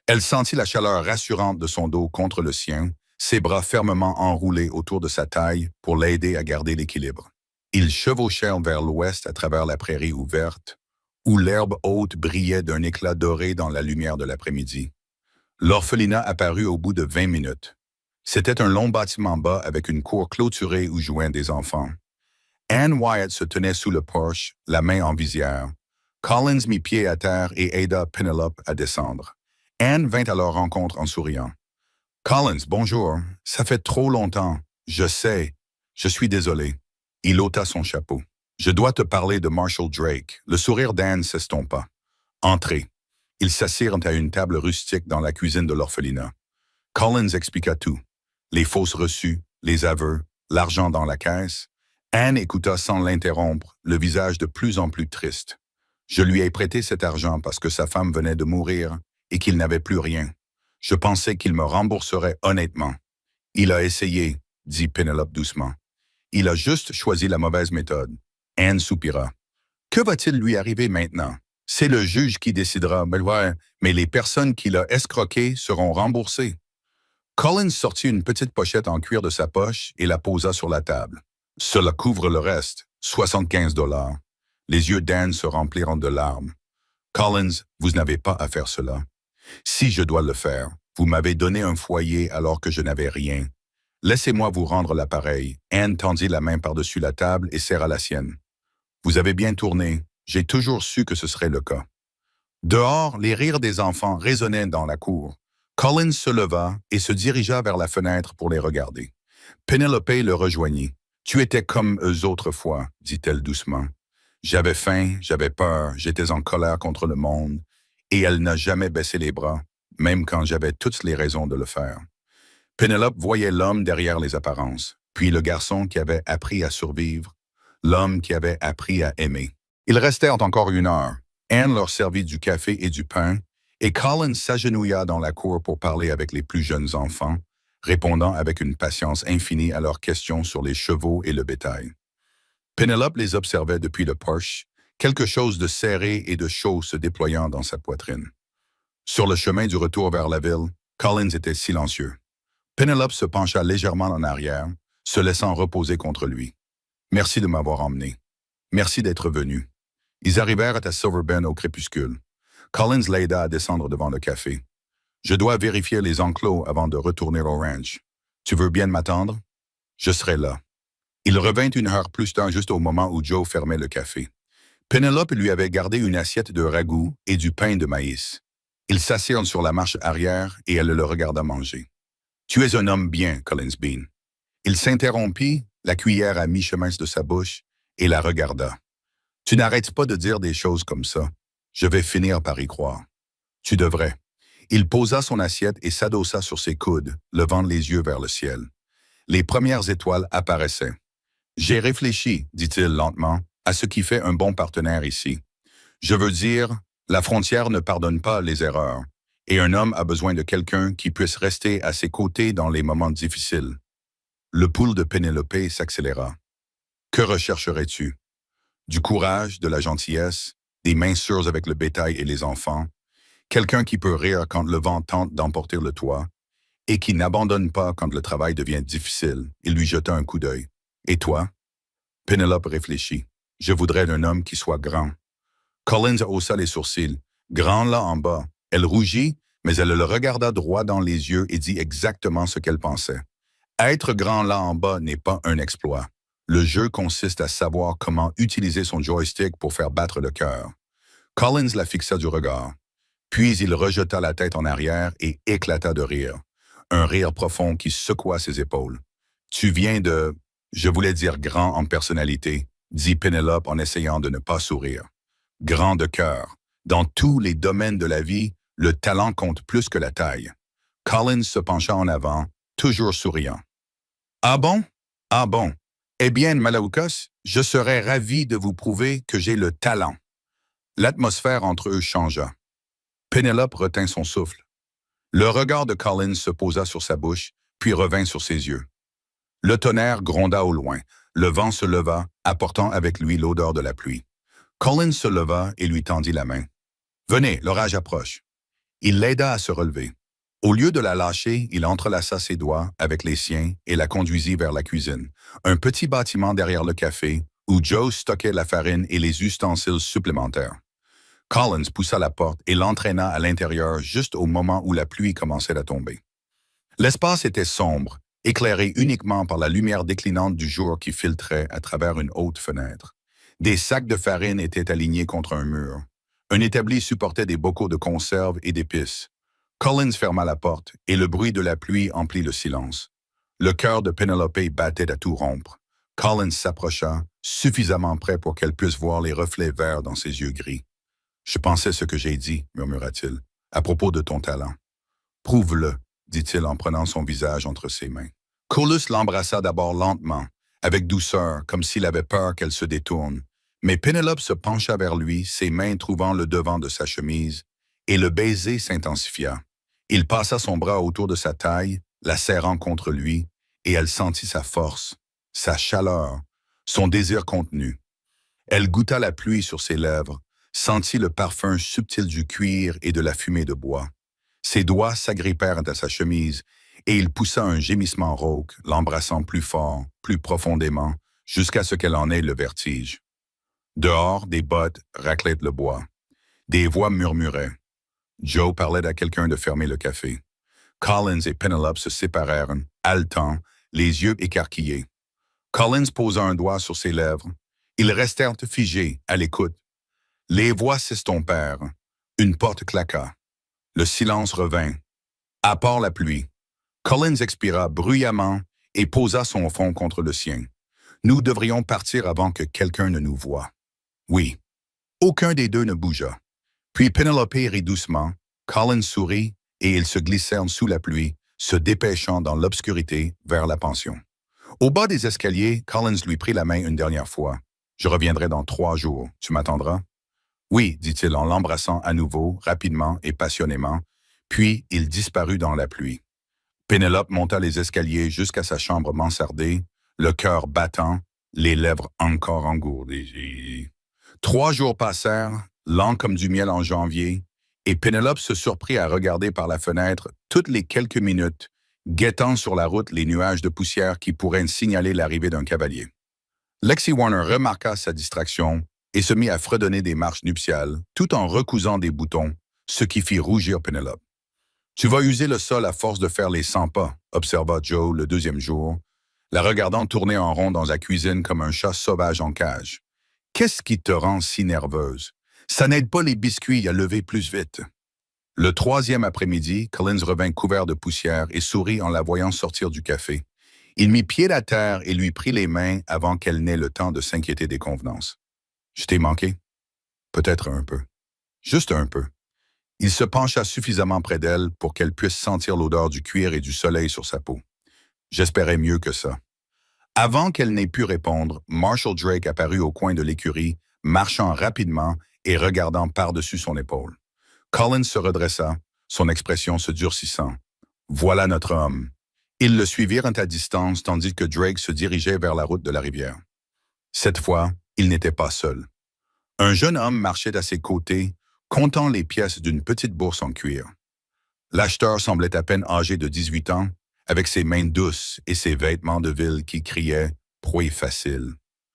Elle sentit la chaleur rassurante de son dos contre le sien, ses bras fermement enroulés autour de sa taille pour l'aider à garder l'équilibre. Ils chevauchèrent vers l'ouest à travers la prairie ouverte, où l'herbe haute brillait d'un éclat doré dans la lumière de l'après-midi. L'orphelinat apparut au bout de 20 minutes. C'était un long bâtiment bas avec une cour clôturée où jouaient des enfants. Anne Wyatt se tenait sous le porche, la main en visière. Collins mit pied à terre et aida Penelope à descendre. Anne vint à leur rencontre en souriant. « Collins, bonjour. Ça fait trop longtemps. Je sais. Je suis désolé. » Il ôta son chapeau. « Je dois te parler de Marshall Drake. » Le sourire d'Anne s'estompa. « Entrez. » Ils s'assirent à une table rustique dans la cuisine de l'orphelinat. Collins expliqua tout. Les fausses reçues, les aveux, l'argent dans la caisse. Anne écouta sans l'interrompre, le visage de plus en plus triste. « Je lui ai prêté cet argent parce que sa femme venait de mourir et qu'il n'avait plus rien. Je pensais qu'il me rembourserait honnêtement. »« Il a essayé, » dit Penelope doucement. « Il a juste choisi la mauvaise méthode. » Anne soupira. « Que va-t-il lui arriver maintenant? C'est le juge qui décidera, mais les personnes qui l'ont escroqué seront remboursées. » Collins sortit une petite pochette en cuir de sa poche et la posa sur la table. « Cela couvre le reste, 75 $. » Les yeux d'Anne se rempliront de larmes. « Collins, vous n'avez pas à faire cela. Si je dois le faire, vous m'avez donné un foyer alors que je n'avais rien. Laissez-moi vous rendre l'appareil. » Anne tendit la main par-dessus la table et serra la sienne. « Vous avez bien tourné. J'ai toujours su que ce serait le cas. » Dehors, les rires des enfants résonnaient dans la cour. Collins se leva et se dirigea vers la fenêtre pour les regarder. Penelope le rejoignit. « Tu étais comme eux autrefois, » dit-elle doucement. « J'avais faim, j'avais peur, j'étais en colère contre le monde, et elle n'a jamais baissé les bras, même quand j'avais toutes les raisons de le faire. » Penelope voyait l'homme derrière les apparences, puis le garçon qui avait appris à survivre, l'homme qui avait appris à aimer. Ils restèrent encore 1 heure. Anne leur servit du café et du pain, et Collins s'agenouilla dans la cour pour parler avec les plus jeunes enfants, répondant avec une patience infinie à leurs questions sur les chevaux et le bétail. Pénélope les observait depuis le porche, quelque chose de serré et de chaud se déployant dans sa poitrine. Sur le chemin du retour vers la ville, Collins était silencieux. Pénélope se pencha légèrement en arrière, se laissant reposer contre lui. « Merci de m'avoir emmené. Merci d'être venu. » Ils arrivèrent à Silver Bend au crépuscule. Collins l'aida à descendre devant le café. « Je dois vérifier les enclos avant de retourner au ranch. Tu veux bien m'attendre? Je serai là. » Il revint une heure plus tard juste au moment où Joe fermait le café. Pénélope lui avait gardé une assiette de ragoût et du pain de maïs. Ils s'assirent sur la marche arrière et elle le regarda manger. « Tu es un homme bien, Collins Bean. » Il s'interrompit, la cuillère à mi-chemin de sa bouche, et la regarda. « Tu n'arrêtes pas de dire des choses comme ça. Je vais finir par y croire. »« Tu devrais. » Il posa son assiette et s'adossa sur ses coudes, levant les yeux vers le ciel. Les premières étoiles apparaissaient. « J'ai réfléchi, dit-il lentement, à ce qui fait un bon partenaire ici. Je veux dire, la frontière ne pardonne pas les erreurs, et un homme a besoin de quelqu'un qui puisse rester à ses côtés dans les moments difficiles. » Le pouls de Pénélope s'accéléra. « Que rechercherais-tu? Du courage, de la gentillesse, des mains sûres avec le bétail et les enfants, quelqu'un qui peut rire quand le vent tente d'emporter le toit, et qui n'abandonne pas quand le travail devient difficile. » Il lui jeta un coup d'œil. « Et toi? » Pénélope réfléchit. « Je voudrais un homme qui soit grand. » Collins haussa les sourcils. « Grand là en bas. » Elle rougit, mais elle le regarda droit dans les yeux et dit exactement ce qu'elle pensait. Être grand là en bas n'est pas un exploit. Le jeu consiste à savoir comment utiliser son joystick pour faire battre le cœur. Collins la fixa du regard. Puis il rejeta la tête en arrière et éclata de rire. Un rire profond qui secoua ses épaules. « Tu viens de... » « Je voulais dire grand en personnalité, » dit Pénélope en essayant de ne pas sourire. « Grand de cœur. Dans tous les domaines de la vie, le talent compte plus que la taille. » Collins se pencha en avant, toujours souriant. « Ah bon? Ah bon? Eh bien, Malaukos, je serais ravi de vous prouver que j'ai le talent. » L'atmosphère entre eux changea. Pénélope retint son souffle. Le regard de Collins se posa sur sa bouche, puis revint sur ses yeux. Le tonnerre gronda au loin. Le vent se leva, apportant avec lui l'odeur de la pluie. Collins se leva et lui tendit la main. « Venez, l'orage approche. » Il l'aida à se relever. Au lieu de la lâcher, il entrelaça ses doigts avec les siens et la conduisit vers la cuisine, un petit bâtiment derrière le café où Joe stockait la farine et les ustensiles supplémentaires. Collins poussa la porte et l'entraîna à l'intérieur juste au moment où la pluie commençait à tomber. L'espace était sombre, éclairé uniquement par la lumière déclinante du jour qui filtrait à travers une haute fenêtre. Des sacs de farine étaient alignés contre un mur. Un établi supportait des bocaux de conserve et d'épices. Collins ferma la porte et le bruit de la pluie emplit le silence. Le cœur de Pénélope battait à tout rompre. Collins s'approcha, suffisamment près pour qu'elle puisse voir les reflets verts dans ses yeux gris. « Je pensais ce que j'ai dit, » murmura-t-il, « à propos de ton talent. »« Prouve-le, » dit-il en prenant son visage entre ses mains. Collins l'embrassa d'abord lentement, avec douceur, comme s'il avait peur qu'elle se détourne. Mais Pénélope se pencha vers lui, ses mains trouvant le devant de sa chemise, et le baiser s'intensifia. Il passa son bras autour de sa taille, la serrant contre lui, et elle sentit sa force, sa chaleur, son désir contenu. Elle goûta la pluie sur ses lèvres, sentit le parfum subtil du cuir et de la fumée de bois. Ses doigts s'agrippèrent à sa chemise, et il poussa un gémissement rauque, l'embrassant plus fort, plus profondément, jusqu'à ce qu'elle en ait le vertige. Dehors, des bottes raclaient le bois. Des voix murmuraient. Joe parlait à quelqu'un de fermer le café. Collins et Pénélope se séparèrent, haletants, les yeux écarquillés. Collins posa un doigt sur ses lèvres. Ils restèrent figés, à l'écoute. Les voix s'estompèrent. Une porte claqua. Le silence revint. À part la pluie. Collins expira bruyamment et posa son front contre le sien. Nous devrions partir avant que quelqu'un ne nous voie. Oui. Aucun des deux ne bougea. Puis Pénélope rit doucement, Collins sourit et ils se glissèrent sous la pluie, se dépêchant dans l'obscurité vers la pension. Au bas des escaliers, Collins lui prit la main une dernière fois. « Je reviendrai dans 3 jours. Tu m'attendras? » « Oui, » dit-il en l'embrassant à nouveau, rapidement et passionnément, puis il disparut dans la pluie. Pénélope monta les escaliers jusqu'à sa chambre mansardée, le cœur battant, les lèvres encore engourdies. 3 jours passèrent, lents comme du miel en janvier, et Penelope se surprit à regarder par la fenêtre toutes les quelques minutes, guettant sur la route les nuages de poussière qui pourraient signaler l'arrivée d'un cavalier. Lexi Warner remarqua sa distraction et se mit à fredonner des marches nuptiales, tout en recousant des boutons, ce qui fit rougir Penelope. « Tu vas user le sol à force de faire les 100 pas, observa Joe le deuxième jour, la regardant tourner en rond dans la cuisine comme un chat sauvage en cage. « Qu'est-ce qui te rend si nerveuse? Ça n'aide pas les biscuits à lever plus vite. » Le troisième après-midi, Collins revint couvert de poussière et sourit en la voyant sortir du café. Il mit pied à terre et lui prit les mains avant qu'elle n'ait le temps de s'inquiéter des convenances. « Je t'ai manqué? » « Peut-être un peu. Juste un peu. » Il se pencha suffisamment près d'elle pour qu'elle puisse sentir l'odeur du cuir et du soleil sur sa peau. J'espérais mieux que ça. Avant qu'elle n'ait pu répondre, Marshall Drake apparut au coin de l'écurie, marchant rapidement et regardant par-dessus son épaule. Collins se redressa, son expression se durcissant. « Voilà notre homme. » Ils le suivirent à distance tandis que Drake se dirigeait vers la route de la rivière. Cette fois, il n'était pas seul. Un jeune homme marchait à ses côtés, comptant les pièces d'une petite bourse en cuir. L'acheteur semblait à peine âgé de 18 ans, avec ses mains douces et ses vêtements de ville qui criaient « proie facile ».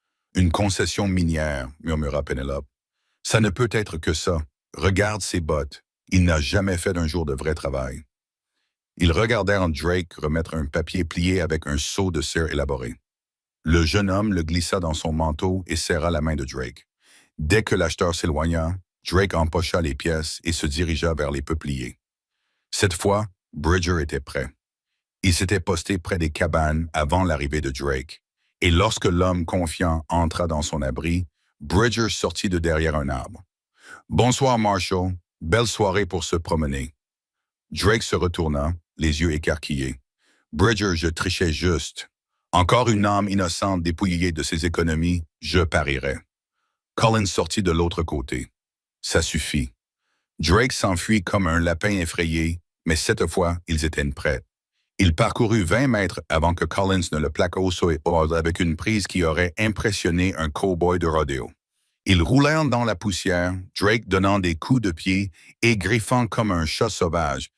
« Une concession minière », murmura Penelope. « Ça ne peut être que ça. Regarde ses bottes. Il n'a jamais fait d'un jour de vrai travail. » Ils regardèrent Drake remettre un papier plié avec un seau de cire élaboré. Le jeune homme le glissa dans son manteau et serra la main de Drake. Dès que l'acheteur s'éloigna, Drake empocha les pièces et se dirigea vers les peupliers. Cette fois, Bridger était prêt. Il s'était posté près des cabanes avant l'arrivée de Drake, et lorsque l'homme confiant entra dans son abri, Bridger sortit de derrière un arbre. « Bonsoir, Marshall. Belle soirée pour se promener. » Drake se retourna, les yeux écarquillés. « Bridger, je trichais juste. Encore une âme innocente dépouillée de ses économies, je parierais. » Collins sortit de l'autre côté. Ça suffit. Drake s'enfuit comme un lapin effrayé, mais cette fois, ils étaient prêts. Il parcourut 20 mètres avant que Collins ne le plaque au sol avec une prise qui aurait impressionné un cow-boy de rodéo. Ils roulèrent dans la poussière, Drake donnant des coups de pied et griffant comme un chat sauvage.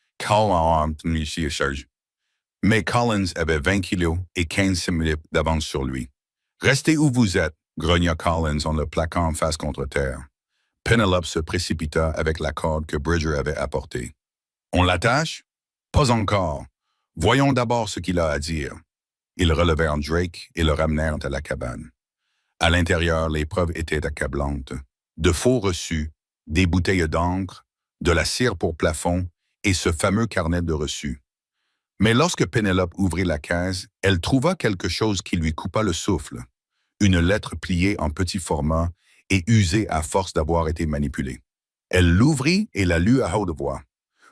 Mais Collins avait 20 kilos et 15 minutes d'avance sur lui. « Restez où vous êtes », grogna Collins en le plaquant face contre terre. Penelope se précipita avec la corde que Bridger avait apportée. « On l'attache? »« Pas encore. Voyons d'abord ce qu'il a à dire. » Ils relevèrent Drake et le ramenèrent à la cabane. À l'intérieur, les preuves étaient accablantes. De faux reçus, des bouteilles d'encre, de la cire pour plafond et ce fameux carnet de reçus. Mais lorsque Penelope ouvrit la caisse, elle trouva quelque chose qui lui coupa le souffle. Une lettre pliée en petit format et usée à force d'avoir été manipulée. Elle l'ouvrit et la lut à haute voix.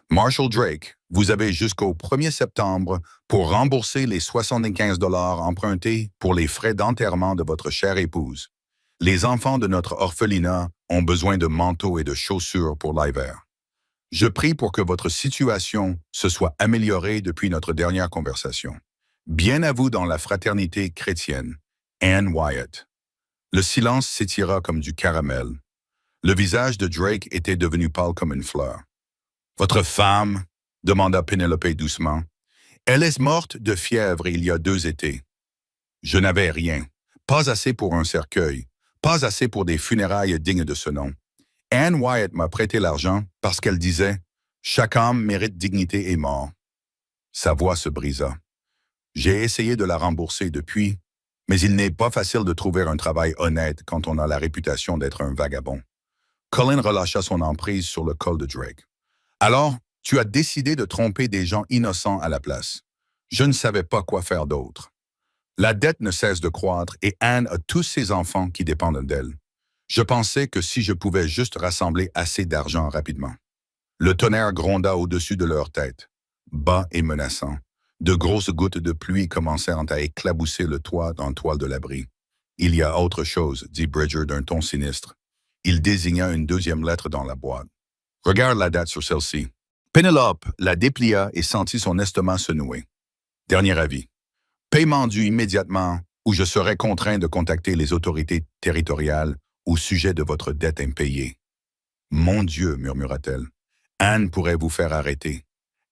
« Marshall Drake, vous avez jusqu'au 1er septembre pour rembourser les 75 $ empruntés pour les frais d'enterrement de votre chère épouse. Les enfants de notre orphelinat ont besoin de manteaux et de chaussures pour l'hiver. Je prie pour que votre situation se soit améliorée depuis notre dernière conversation. Bien à vous dans la fraternité chrétienne. Anne Wyatt. » Le silence s'étira comme du caramel. Le visage de Drake était devenu pâle comme une fleur. « Votre femme ?» demanda Penelope doucement. « Elle est morte de fièvre il y a 2 étés. Je n'avais rien. Pas assez pour un cercueil. Pas assez pour des funérailles dignes de ce nom. Anne Wyatt m'a prêté l'argent parce qu'elle disait « Chaque homme mérite dignité et mort. » Sa voix se brisa. J'ai essayé de la rembourser depuis, mais il n'est pas facile de trouver un travail honnête quand on a la réputation d'être un vagabond. Colin relâcha son emprise sur le col de Drake. « Alors, tu as décidé de tromper des gens innocents à la place. Je ne savais pas quoi faire d'autre. La dette ne cesse de croître et Anne a tous ses enfants qui dépendent d'elle. Je pensais que si je pouvais juste rassembler assez d'argent rapidement. » Le tonnerre gronda au-dessus de leur tête, bas et menaçant. De grosses gouttes de pluie commencèrent à éclabousser le toit en toile de l'abri. « Il y a autre chose, » dit Bridger d'un ton sinistre. Il désigna une 2e lettre dans la boîte. « Regarde la date sur celle-ci. » Penelope la déplia et sentit son estomac se nouer. Dernier avis. Paiement dû immédiatement ou je serai contraint de contacter les autorités territoriales au sujet de votre dette impayée. Mon Dieu, murmura-t-elle, Anne pourrait vous faire arrêter.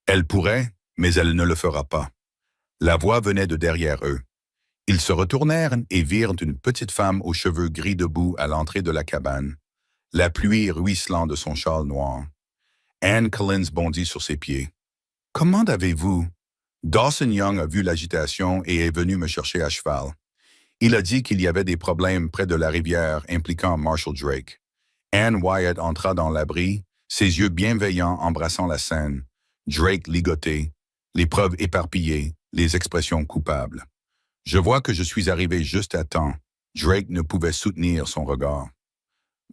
Elle pourrait, mais elle ne le fera pas. La voix venait de derrière eux. Ils se retournèrent et virent une petite femme aux cheveux gris debout à l'entrée de la cabane, la pluie ruisselant de son châle noir. Anne Collins bondit sur ses pieds. « Comment avez-vous? » Dawson Young a vu l'agitation et est venu me chercher à cheval. Il a dit qu'il y avait des problèmes près de la rivière impliquant Marshall Drake. Anne Wyatt entra dans l'abri, ses yeux bienveillants embrassant la scène. Drake ligoté, les preuves éparpillées, les expressions coupables. Je vois que je suis arrivé juste à temps. Drake ne pouvait soutenir son regard.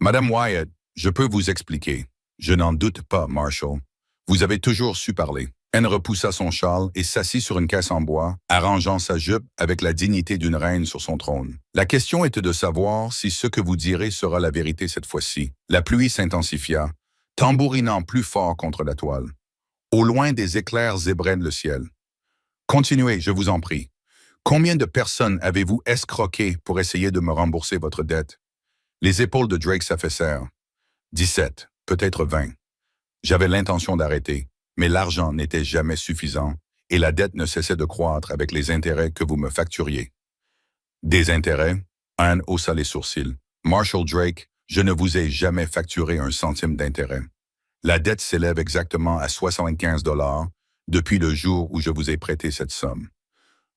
Madame Wyatt, je peux vous expliquer. Je n'en doute pas, Marshall. Vous avez toujours su parler. Anne repoussa son châle et s'assit sur une caisse en bois, arrangeant sa jupe avec la dignité d'une reine sur son trône. La question était de savoir si ce que vous direz sera la vérité cette fois-ci. La pluie s'intensifia, tambourinant plus fort contre la toile. Au loin, des éclairs zébraient le ciel. Continuez, je vous en prie. Combien de personnes avez-vous escroqué pour essayer de me rembourser votre dette? Les épaules de Drake s'affaissèrent. 17, peut-être 20. J'avais l'intention d'arrêter, mais l'argent n'était jamais suffisant et la dette ne cessait de croître avec les intérêts que vous me facturiez. Des intérêts? Anne haussa les sourcils. Marshall Drake, je ne vous ai jamais facturé un centime d'intérêt. La dette s'élève exactement à 75 $ depuis le jour où je vous ai prêté cette somme.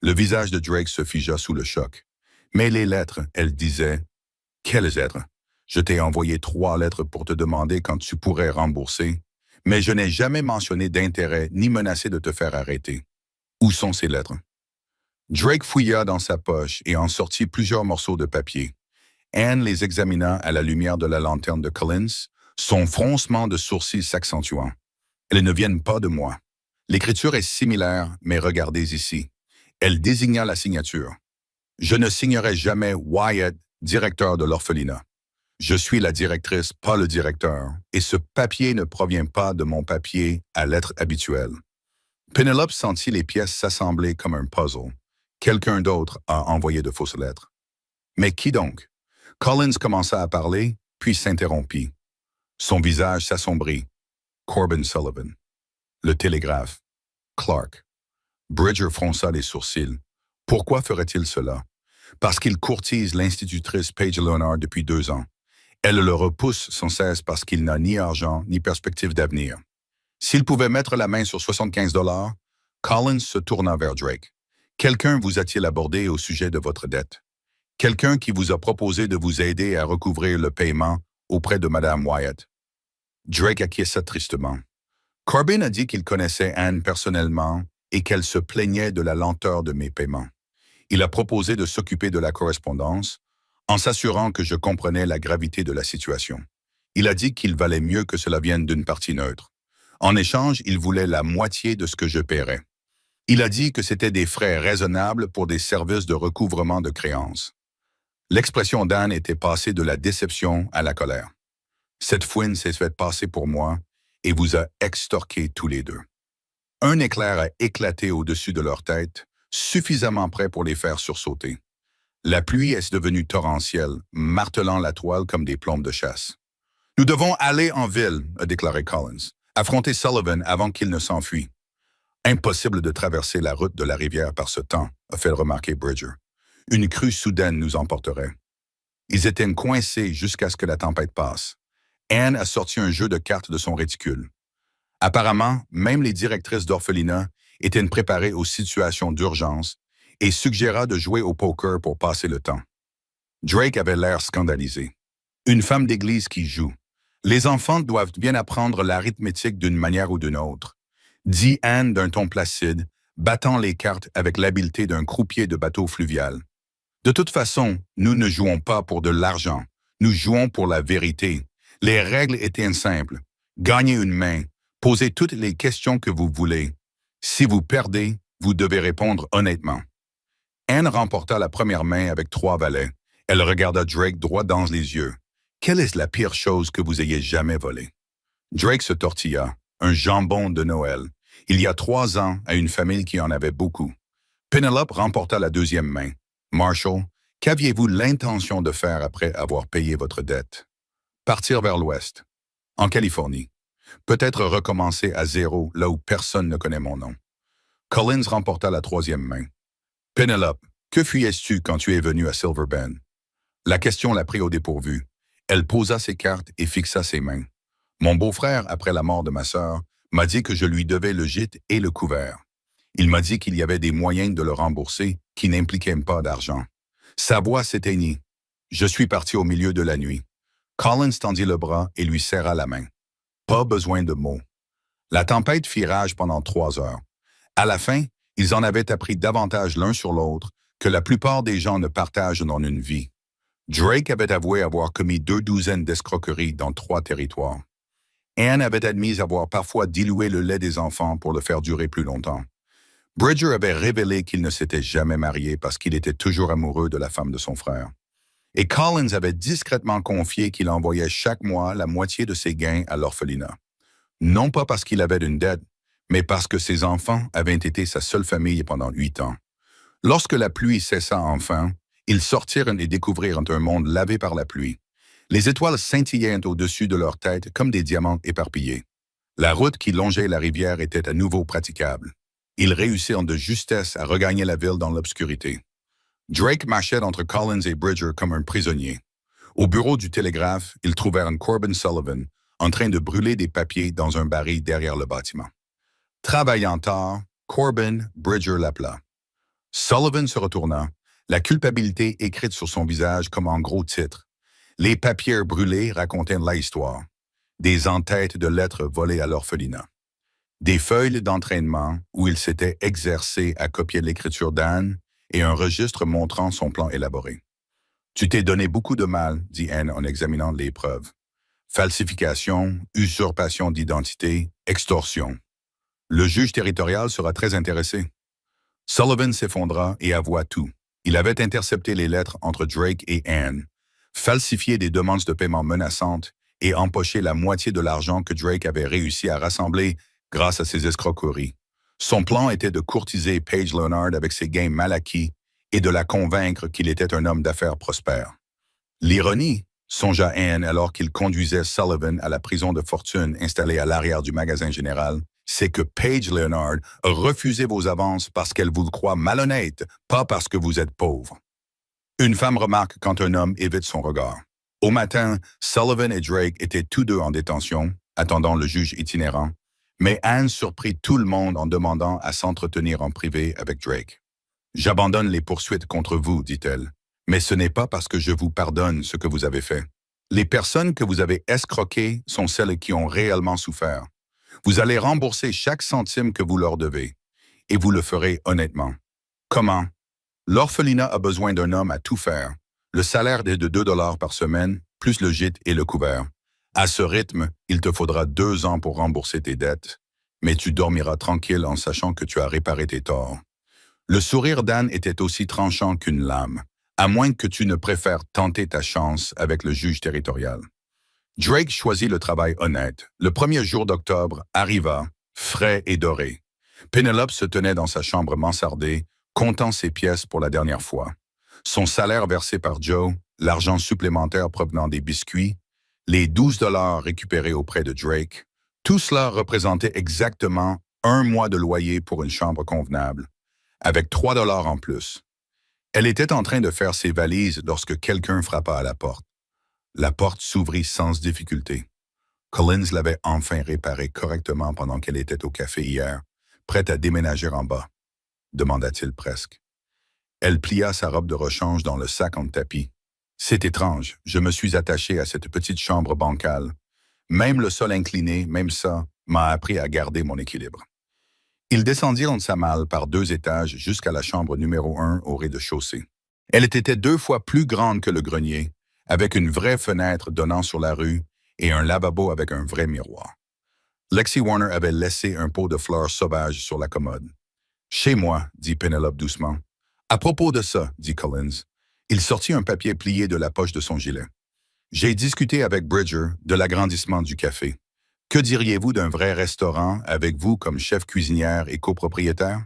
Le visage de Drake se figea sous le choc. Mais les lettres, elle disait, « Quelles lettres? Je t'ai envoyé 3 lettres pour te demander quand tu pourrais rembourser, mais je n'ai jamais mentionné d'intérêt ni menacé de te faire arrêter. Où sont ces lettres? » Drake fouilla dans sa poche et en sortit plusieurs morceaux de papier. Anne les examina à la lumière de la lanterne de Collins, son froncement de sourcils s'accentuant. « Elles ne viennent pas de moi. L'écriture est similaire, mais regardez ici. » Elle désigna la signature. « Je ne signerai jamais Wyatt, directeur de l'orphelinat. Je suis la directrice, pas le directeur, et ce papier ne provient pas de mon papier à lettres habituelles. » Penelope sentit les pièces s'assembler comme un puzzle. Quelqu'un d'autre a envoyé de fausses lettres. Mais qui donc? Collins commença à parler, puis s'interrompit. Son visage s'assombrit. Corbin Sullivan. Le télégraphe. Clark. Bridger fronça les sourcils. Pourquoi ferait-il cela? Parce qu'il courtise l'institutrice Paige Leonard depuis 2 ans. Elle le repousse sans cesse parce qu'il n'a ni argent ni perspective d'avenir. S'il pouvait mettre la main sur 75 $, Collins se tourna vers Drake. Quelqu'un vous a-t-il abordé au sujet de votre dette? Quelqu'un qui vous a proposé de vous aider à recouvrir le paiement auprès de Madame Wyatt? Drake acquiesça tristement. Corbin a dit qu'il connaissait Anne personnellement et qu'elle se plaignait de la lenteur de mes paiements. Il a proposé de s'occuper de la correspondance en s'assurant que je comprenais la gravité de la situation. Il a dit qu'il valait mieux que cela vienne d'une partie neutre. En échange, il voulait la moitié de ce que je paierais. Il a dit que c'était des frais raisonnables pour des services de recouvrement de créances. L'expression d'Anne était passée de la déception à la colère. Cette fouine s'est faite passer pour moi et vous a extorqués tous les deux. Un éclair a éclaté au-dessus de leur tête, suffisamment près pour les faire sursauter. La pluie est devenue torrentielle, martelant la toile comme des plombes de chasse. « Nous devons aller en ville », a déclaré Collins, « affronter Sullivan avant qu'il ne s'enfuit. »« Impossible de traverser la route de la rivière par ce temps », a fait remarquer Bridger. « Une crue soudaine nous emporterait. » Ils étaient coincés jusqu'à ce que la tempête passe. Anne a sorti un jeu de cartes de son réticule. Apparemment, même les directrices d'orphelinat étaient préparées aux situations d'urgence et suggéra de jouer au poker pour passer le temps. Drake avait l'air scandalisé. Une femme d'église qui joue. Les enfants doivent bien apprendre l'arithmétique d'une manière ou d'une autre, dit Anne d'un ton placide, battant les cartes avec l'habileté d'un croupier de bateau fluvial. De toute façon, nous ne jouons pas pour de l'argent, nous jouons pour la vérité. Les règles étaient simples. Gagnez une main, posez toutes les questions que vous voulez. Si vous perdez, vous devez répondre honnêtement. Anne remporta la première main avec 3 valets. Elle regarda Drake droit dans les yeux. « Quelle est la pire chose que vous ayez jamais volée? » Drake se tortilla. Un jambon de Noël. Il y a 3 ans, à une famille qui en avait beaucoup. Penelope remporta la 2e main. Marshall, qu'aviez-vous l'intention de faire après avoir payé votre dette? Partir vers l'ouest, en Californie. Peut-être recommencer à zéro là où personne ne connaît mon nom. Collins remporta la troisième main. Penelope, que fuyais-tu quand tu es venu à Silver Bend? La question la prit au dépourvu. Elle posa ses cartes et fixa ses mains. Mon beau-frère, après la mort de ma sœur, m'a dit que je lui devais le gîte et le couvert. Il m'a dit qu'il y avait des moyens de le rembourser qui n'impliquaient pas d'argent. Sa voix s'éteignit. Je suis parti au milieu de la nuit. Collins tendit le bras et lui serra la main. Pas besoin de mots. La tempête fit rage pendant 3 heures. À la fin, ils en avaient appris davantage l'un sur l'autre que la plupart des gens ne partagent dans une vie. Drake avait avoué avoir commis 2 douzaines d'escroqueries dans 3 territoires. Anne avait admis avoir parfois dilué le lait des enfants pour le faire durer plus longtemps. Bridger avait révélé qu'il ne s'était jamais marié parce qu'il était toujours amoureux de la femme de son frère. Et Collins avait discrètement confié qu'il envoyait chaque mois la moitié de ses gains à l'orphelinat. Non pas parce qu'il avait une dette, mais parce que ses enfants avaient été sa seule famille pendant 8 ans. Lorsque la pluie cessa enfin, ils sortirent et découvrirent un monde lavé par la pluie. Les étoiles scintillaient au-dessus de leurs têtes comme des diamants éparpillés. La route qui longeait la rivière était à nouveau praticable. Ils réussirent de justesse à regagner la ville dans l'obscurité. Drake marchait entre Collins et Bridger comme un prisonnier. Au bureau du télégraphe, ils trouvèrent Corbin Sullivan en train de brûler des papiers dans un baril derrière le bâtiment. Travaillant tard, Corbin, Bridger l'appela. Sullivan se retourna, la culpabilité écrite sur son visage comme en gros titre. Les papiers brûlés racontaient l'histoire. Des entêtes de lettres volées à l'orphelinat. Des feuilles d'entraînement où il s'était exercé à copier l'écriture d'Anne et un registre montrant son plan élaboré. « Tu t'es donné beaucoup de mal, » dit Anne en examinant les preuves. « Falsification, usurpation d'identité, extorsion. Le juge territorial sera très intéressé. » Sullivan s'effondra et avoua tout. Il avait intercepté les lettres entre Drake et Anne, falsifié des demandes de paiement menaçantes et empoché la moitié de l'argent que Drake avait réussi à rassembler grâce à ses escroqueries. Son plan était de courtiser Paige Leonard avec ses gains mal acquis et de la convaincre qu'il était un homme d'affaires prospère. L'ironie, songea Anne alors qu'il conduisait Sullivan à la prison de fortune installée à l'arrière du magasin général, c'est que Paige Leonard a refusé vos avances parce qu'elle vous croit malhonnête, pas parce que vous êtes pauvre. Une femme remarque quand un homme évite son regard. Au matin, Sullivan et Drake étaient tous deux en détention, attendant le juge itinérant, mais Anne surprit tout le monde en demandant à s'entretenir en privé avec Drake. « J'abandonne les poursuites contre vous, dit-elle, mais ce n'est pas parce que je vous pardonne ce que vous avez fait. Les personnes que vous avez escroquées sont celles qui ont réellement souffert. Vous allez rembourser chaque centime que vous leur devez, et vous le ferez honnêtement. Comment? L'orphelinat a besoin d'un homme à tout faire. Le salaire est de 2 $ par semaine, plus le gîte et le couvert. À ce rythme, il te faudra 2 ans pour rembourser tes dettes, mais tu dormiras tranquille en sachant que tu as réparé tes torts. » Le sourire d'Anne était aussi tranchant qu'une lame, à moins que tu ne préfères tenter ta chance avec le juge territorial. Drake choisit le travail honnête. Le premier jour d'octobre arriva, frais et doré. Penelope se tenait dans sa chambre mansardée, comptant ses pièces pour la dernière fois. Son salaire versé par Joe, l'argent supplémentaire provenant des biscuits, les 12 $ récupérés auprès de Drake, tout cela représentait exactement 1 mois de loyer pour une chambre convenable, avec 3 $ en plus. Elle était en train de faire ses valises lorsque quelqu'un frappa à la porte. La porte s'ouvrit sans difficulté. Collins l'avait enfin réparée correctement pendant qu'elle était au café hier, prête à déménager en bas, demanda-t-il presque. Elle plia sa robe de rechange dans le sac en tapis. C'est étrange, je me suis attaché à cette petite chambre bancale. Même le sol incliné, même ça, m'a appris à garder mon équilibre. Ils descendirent de sa malle par 2 étages jusqu'à la chambre numéro 1 au rez-de-chaussée. Elle était 2 fois plus grande que le grenier, avec une vraie fenêtre donnant sur la rue et un lavabo avec un vrai miroir. Lexi Warner avait laissé un pot de fleurs sauvages sur la commode. « Chez moi, » dit Penelope doucement. « À propos de ça, » dit Collins. Il sortit un papier plié de la poche de son gilet. « J'ai discuté avec Bridger de l'agrandissement du café. Que diriez-vous d'un vrai restaurant avec vous comme chef cuisinière et copropriétaire? »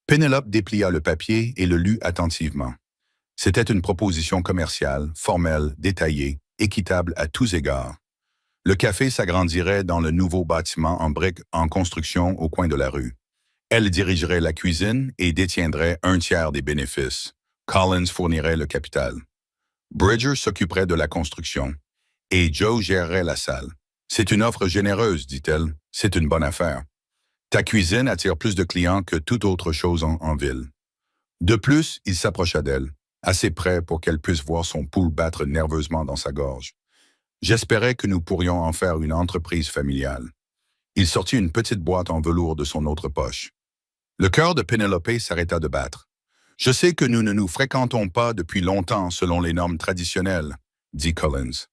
Penelope déplia le papier et le lut attentivement. C'était une proposition commerciale, formelle, détaillée, équitable à tous égards. Le café s'agrandirait dans le nouveau bâtiment en briques en construction au coin de la rue. Elle dirigerait la cuisine et détiendrait un tiers des bénéfices. Collins fournirait le capital. Bridger s'occuperait de la construction et Joe gérerait la salle. C'est une offre généreuse, dit-elle. C'est une bonne affaire. Ta cuisine attire plus de clients que toute autre chose en ville. De plus, il s'approcha d'elle, assez près pour qu'elle puisse voir son pouls battre nerveusement dans sa gorge. J'espérais que nous pourrions en faire une entreprise familiale. Il sortit une petite boîte en velours de son autre poche. Le cœur de Penelope s'arrêta de battre. « Je sais que nous ne nous fréquentons pas depuis longtemps selon les normes traditionnelles, » dit Collins.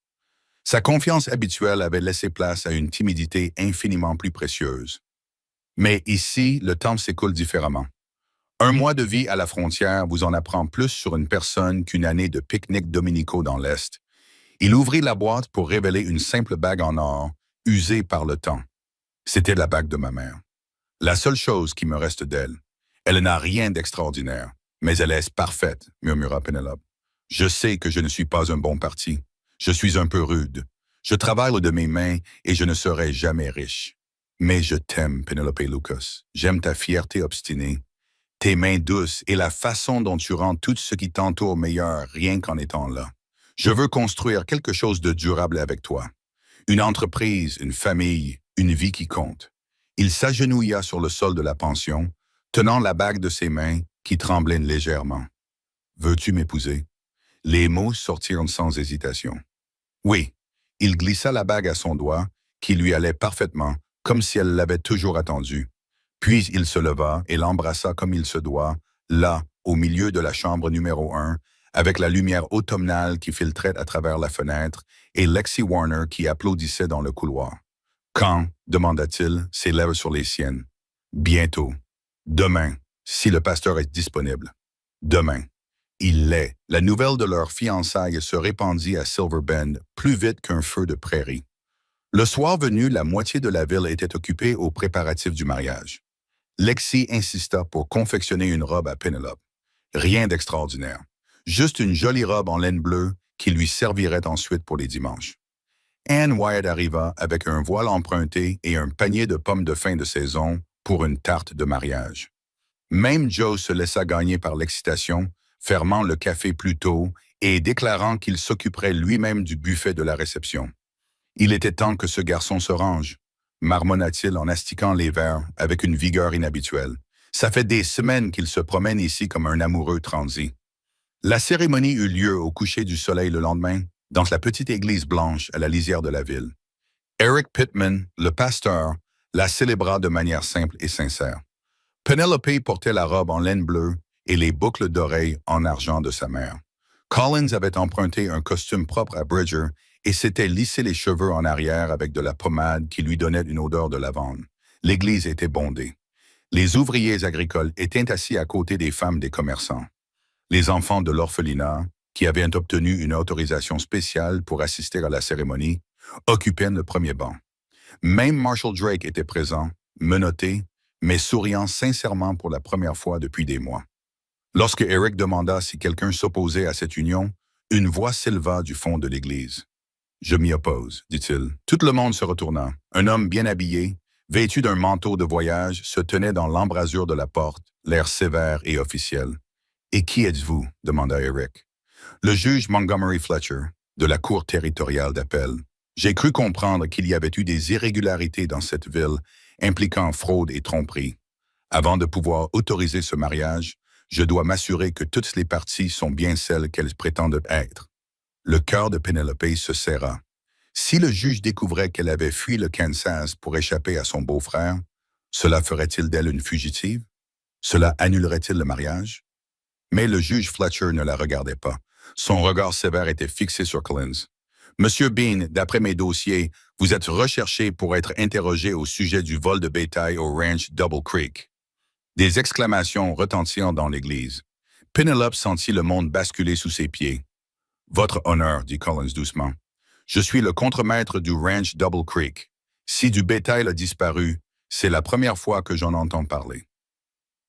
Sa confiance habituelle avait laissé place à une timidité infiniment plus précieuse. Mais ici, le temps s'écoule différemment. Un mois de vie à la frontière vous en apprend plus sur une personne qu'une année de pique-nique dominicaux dans l'Est. Il ouvrit la boîte pour révéler une simple bague en or, usée par le temps. C'était la bague de ma mère. La seule chose qui me reste d'elle. Elle n'a rien d'extraordinaire, mais elle est parfaite, murmura Penelope. Je sais que je ne suis pas un bon parti. Je suis un peu rude. Je travaille de mes mains et je ne serai jamais riche. Mais je t'aime, Penelope Lucas. J'aime ta fierté obstinée, tes mains douces et la façon dont tu rends tout ce qui t'entoure meilleur rien qu'en étant là. Je veux construire quelque chose de durable avec toi. Une entreprise, une famille, une vie qui compte. Il s'agenouilla sur le sol de la pension, tenant la bague de ses mains qui tremblaient légèrement. « Veux-tu m'épouser? » Les mots sortirent sans hésitation. Oui, il glissa la bague à son doigt, qui lui allait parfaitement, comme si elle l'avait toujours attendu. Puis il se leva et l'embrassa comme il se doit, là, au milieu de la chambre numéro 1, avec la lumière automnale qui filtrait à travers la fenêtre et Lexi Warner qui applaudissait dans le couloir. « Quand » demanda-t-il, ses lèvres sur les siennes. « Bientôt. Demain, si le pasteur est disponible. Demain. » Il l'est. La nouvelle de leur fiançailles se répandit à Silver Bend plus vite qu'un feu de prairie. Le soir venu, la moitié de la ville était occupée aux préparatifs du mariage. Lexi insista pour confectionner une robe à Penelope. Rien d'extraordinaire. Juste une jolie robe en laine bleue qui lui servirait ensuite pour les dimanches. Anne Wyatt arriva avec un voile emprunté et un panier de pommes de fin de saison pour une tarte de mariage. Même Joe se laissa gagner par l'excitation, fermant le café plus tôt et déclarant qu'il s'occuperait lui-même du buffet de la réception. Il était temps que ce garçon se range, marmonna-t-il en astiquant les verres avec une vigueur inhabituelle. Ça fait des semaines qu'il se promène ici comme un amoureux transi. La cérémonie eut lieu au coucher du soleil le lendemain, dans la petite église blanche à la lisière de la ville. Eric Pittman, le pasteur, la célébra de manière simple et sincère. Penelope portait la robe en laine bleue et les boucles d'oreilles en argent de sa mère. Collins avait emprunté un costume propre à Bridger et s'était lissé les cheveux en arrière avec de la pommade qui lui donnait une odeur de lavande. L'église était bondée. Les ouvriers agricoles étaient assis à côté des femmes des commerçants. Les enfants de l'orphelinat, qui avaient obtenu une autorisation spéciale pour assister à la cérémonie, occupaient le premier banc. Même Marshall Drake était présent, menotté, mais souriant sincèrement pour la première fois depuis des mois. Lorsque Eric demanda si quelqu'un s'opposait à cette union, une voix s'éleva du fond de l'église. « Je m'y oppose, dit-il. » Tout le monde se retourna. Un homme bien habillé, vêtu d'un manteau de voyage, se tenait dans l'embrasure de la porte, l'air sévère et officiel. « Et qui êtes-vous? » demanda Eric. « Le juge Montgomery Fletcher, de la Cour territoriale d'appel. J'ai cru comprendre qu'il y avait eu des irrégularités dans cette ville impliquant fraude et tromperie. Avant de pouvoir autoriser ce mariage, je dois m'assurer que toutes les parties sont bien celles qu'elles prétendent être. » Le cœur de Penelope se serra. Si le juge découvrait qu'elle avait fui le Kansas pour échapper à son beau-frère, cela ferait-il d'elle une fugitive? Cela annulerait-il le mariage? Mais le juge Fletcher ne la regardait pas. Son regard sévère était fixé sur Collins. « Monsieur Bean, d'après mes dossiers, vous êtes recherché pour être interrogé au sujet du vol de bétail au ranch Double Creek. » Des exclamations retentirent dans l'église. Penelope sentit le monde basculer sous ses pieds. « Votre honneur, dit Collins doucement. Je suis le contremaître du ranch Double Creek. Si du bétail a disparu, c'est la première fois que j'en entends parler. »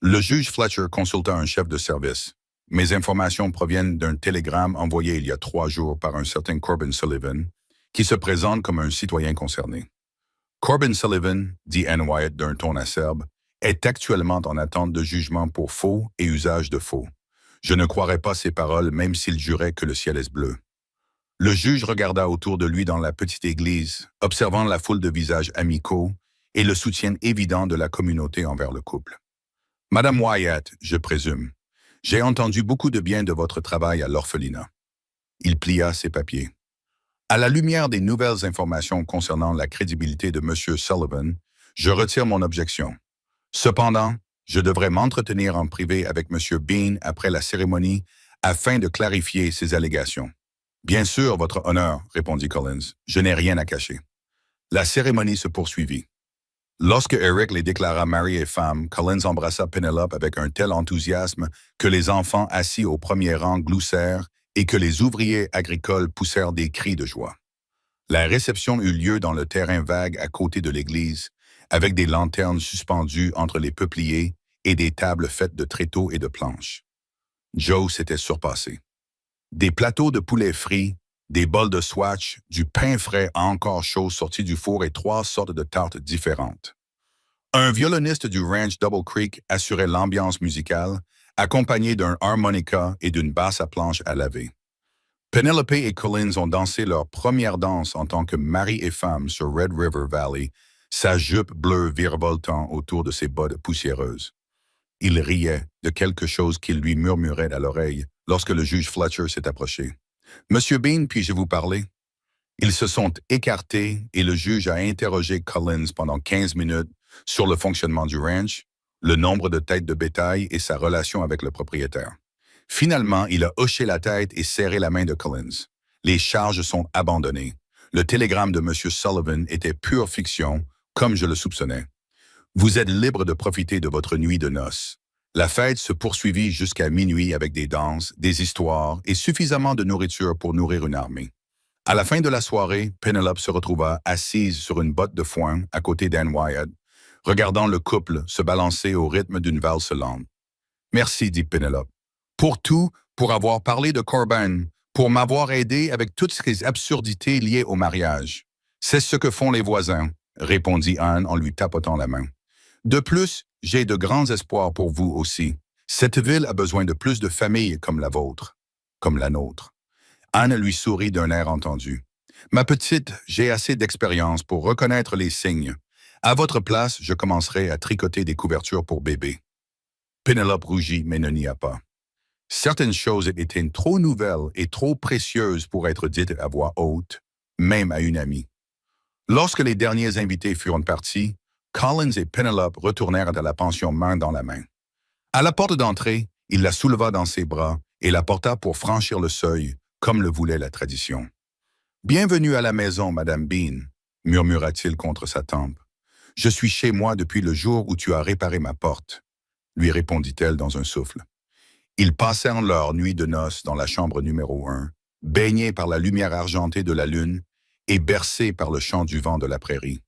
Le juge Fletcher consulta un chef de service. Mes informations proviennent d'un télégramme envoyé il y a 3 jours par un certain Corbin Sullivan, qui se présente comme un citoyen concerné. Corbin Sullivan, dit Anne Wyatt d'un ton acerbe, est actuellement en attente de jugement pour faux et usage de faux. Je ne croirais pas ses paroles même s'il jurait que le ciel est bleu. Le juge regarda autour de lui dans la petite église, observant la foule de visages amicaux et le soutien évident de la communauté envers le couple. Madame Wyatt, je présume, j'ai entendu beaucoup de bien de votre travail à l'orphelinat. Il plia ses papiers. À la lumière des nouvelles informations concernant la crédibilité de M. Sullivan, je retire mon objection. Cependant, je devrais m'entretenir en privé avec M. Bean après la cérémonie afin de clarifier ces allégations. Bien sûr, votre honneur, répondit Collins, je n'ai rien à cacher. La cérémonie se poursuivit. Lorsque Eric les déclara mari et femme, Collins embrassa Penelope avec un tel enthousiasme que les enfants assis au premier rang gloussèrent et que les ouvriers agricoles poussèrent des cris de joie. La réception eut lieu dans le terrain vague à côté de l'église, avec des lanternes suspendues entre les peupliers et des tables faites de tréteaux et de planches. Joe s'était surpassé. Des plateaux de poulet frit, des bols de swatch, du pain frais encore chaud sorti du four et 3 sortes de tartes différentes. Un violoniste du ranch Double Creek assurait l'ambiance musicale, accompagné d'un harmonica et d'une basse à planche à laver. Penelope et Collins ont dansé leur première danse en tant que mari et femme sur Red River Valley, sa jupe bleue virevoltant autour de ses bottes poussiéreuses. Il riait de quelque chose qu'il lui murmurait à l'oreille lorsque le juge Fletcher s'est approché. « Monsieur Bean, puis-je vous parler? » Ils se sont écartés et le juge a interrogé Collins pendant 15 minutes sur le fonctionnement du ranch, le nombre de têtes de bétail et sa relation avec le propriétaire. Finalement, il a hoché la tête et serré la main de Collins. Les charges sont abandonnées. Le télégramme de M. Sullivan était pure fiction, comme je le soupçonnais. Vous êtes libre de profiter de votre nuit de noces. La fête se poursuivit jusqu'à minuit avec des danses, des histoires et suffisamment de nourriture pour nourrir une armée. À la fin de la soirée, Penelope se retrouva assise sur une botte de foin à côté d'Anne Wyatt, regardant le couple se balancer au rythme d'une valse lente. « Merci, dit Penelope. Pour tout, pour avoir parlé de Corbin, pour m'avoir aidé avec toutes ces absurdités liées au mariage. C'est ce que font les voisins, répondit Anne en lui tapotant la main. De plus, j'ai de grands espoirs pour vous aussi. Cette ville a besoin de plus de familles comme la vôtre, comme la nôtre. Anne lui sourit d'un air entendu. Ma petite, j'ai assez d'expérience pour reconnaître les signes. À votre place, je commencerai à tricoter des couvertures pour bébé. Penelope rougit, mais ne nia pas. Certaines choses étaient trop nouvelles et trop précieuses pour être dites à voix haute, même à une amie. Lorsque les derniers invités furent partis, Collins et Penelope retournèrent à la pension main dans la main. À la porte d'entrée, il la souleva dans ses bras et la porta pour franchir le seuil, comme le voulait la tradition. « Bienvenue à la maison, Madame Bean, » murmura-t-il contre sa tempe. « Je suis chez moi depuis le jour où tu as réparé ma porte, » lui répondit-elle dans un souffle. Ils passèrent leur nuit de noces dans la chambre numéro 1, baignés par la lumière argentée de la lune et bercés par le chant du vent de la prairie.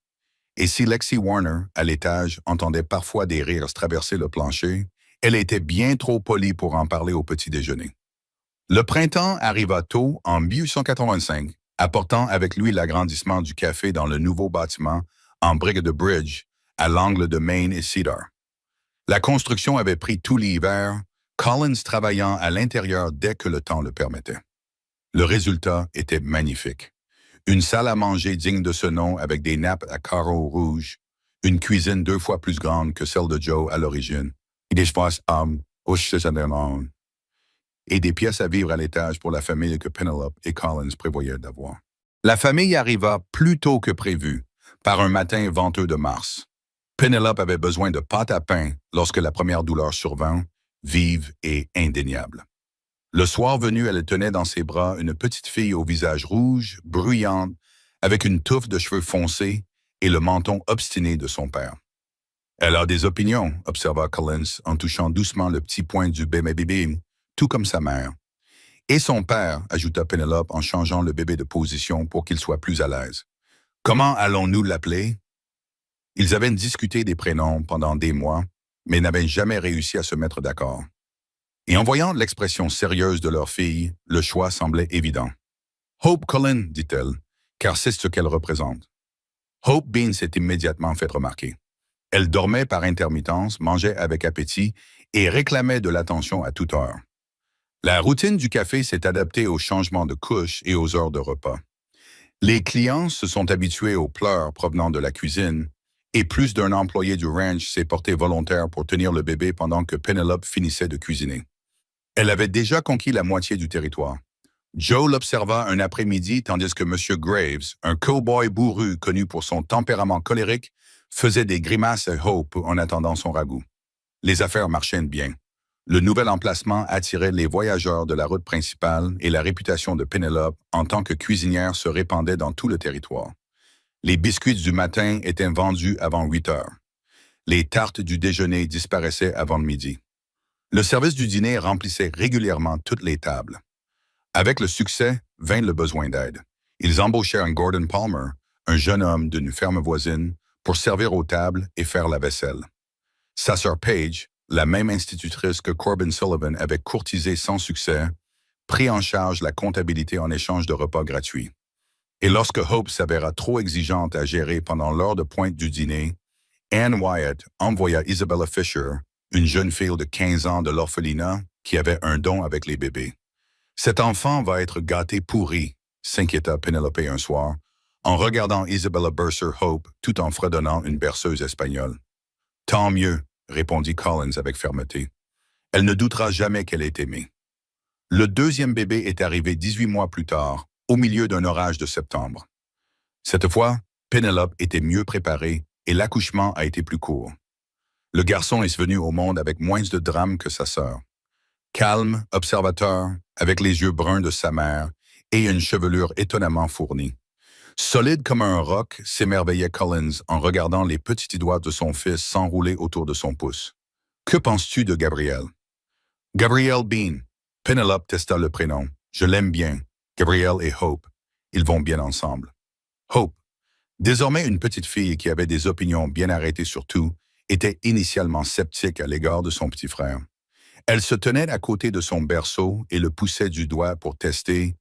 Et si Lexi Warner, à l'étage, entendait parfois des rires traverser le plancher, elle était bien trop polie pour en parler au petit déjeuner. Le printemps arriva tôt en 1885, apportant avec lui l'agrandissement du café dans le nouveau bâtiment en briques de bridge, à l'angle de Main et Cedar. La construction avait pris tout l'hiver, Collins travaillant à l'intérieur dès que le temps le permettait. Le résultat était magnifique. Une salle à manger digne de ce nom avec des nappes à carreaux rouges, une cuisine 2 fois plus grande que celle de Joe à l'origine, et des espaces et des pièces à vivre à l'étage pour la famille que Penelope et Collins prévoyaient d'avoir. La famille arriva plus tôt que prévu, par un matin venteux de mars. Penelope avait besoin de pâte à pain lorsque la première douleur survint, vive et indéniable. Le soir venu, elle tenait dans ses bras une petite fille au visage rouge, bruyante, avec une touffe de cheveux foncés et le menton obstiné de son père. « Elle a des opinions, » observa Collins en touchant doucement le petit poing du bébé, tout comme sa mère. « Et son père, » ajouta Penelope en changeant le bébé de position pour qu'il soit plus à l'aise. « Comment allons-nous l'appeler? » Ils avaient discuté des prénoms pendant des mois, mais n'avaient jamais réussi à se mettre d'accord. Et en voyant l'expression sérieuse de leur fille, le choix semblait évident. Hope Cullen, dit-elle, car c'est ce qu'elle représente. Hope Bean s'est immédiatement fait remarquer. Elle dormait par intermittence, mangeait avec appétit et réclamait de l'attention à toute heure. La routine du café s'est adaptée aux changements de couche et aux heures de repas. Les clients se sont habitués aux pleurs provenant de la cuisine et plus d'un employé du ranch s'est porté volontaire pour tenir le bébé pendant que Penelope finissait de cuisiner. Elle avait déjà conquis la moitié du territoire. Joe l'observa un après-midi tandis que M. Graves, un cow-boy bourru connu pour son tempérament colérique, faisait des grimaces à Hope en attendant son ragoût. Les affaires marchaient bien. Le nouvel emplacement attirait les voyageurs de la route principale et la réputation de Penelope en tant que cuisinière se répandait dans tout le territoire. Les biscuits du matin étaient vendus avant 8 heures. Les tartes du déjeuner disparaissaient avant le midi. Le service du dîner remplissait régulièrement toutes les tables. Avec le succès vint le besoin d'aide. Ils embauchèrent un Gordon Palmer, un jeune homme d'une ferme voisine, pour servir aux tables et faire la vaisselle. Sa sœur Paige, la même institutrice que Corbin Sullivan avait courtisé sans succès, prit en charge la comptabilité en échange de repas gratuits. Et lorsque Hope s'avéra trop exigeante à gérer pendant l'heure de pointe du dîner, Anne Wyatt envoya Isabella Fisher, une jeune fille de 15 ans de l'orphelinat qui avait un don avec les bébés. « Cet enfant va être gâté pourri », s'inquiéta Penelope un soir, en regardant Isabella Bursar Hope tout en fredonnant une berceuse espagnole. « Tant mieux », répondit Collins avec fermeté. « Elle ne doutera jamais qu'elle est aimée. » Le deuxième bébé est arrivé 18 mois plus tard, au milieu d'un orage de septembre. Cette fois, Penelope était mieux préparée et l'accouchement a été plus court. Le garçon est venu au monde avec moins de drame que sa sœur. Calme, observateur, avec les yeux bruns de sa mère et une chevelure étonnamment fournie. Solide comme un roc, s'émerveillait Collins en regardant les petits doigts de son fils s'enrouler autour de son pouce. « Que penses-tu de Gabriel? »« Gabriel Bean. » Penelope testa le prénom. « Je l'aime bien. Gabriel et Hope. Ils vont bien ensemble. » Hope, désormais une petite fille qui avait des opinions bien arrêtées sur tout, était initialement sceptique à l'égard de son petit frère. Elle se tenait à côté de son berceau et le poussait du doigt pour tester,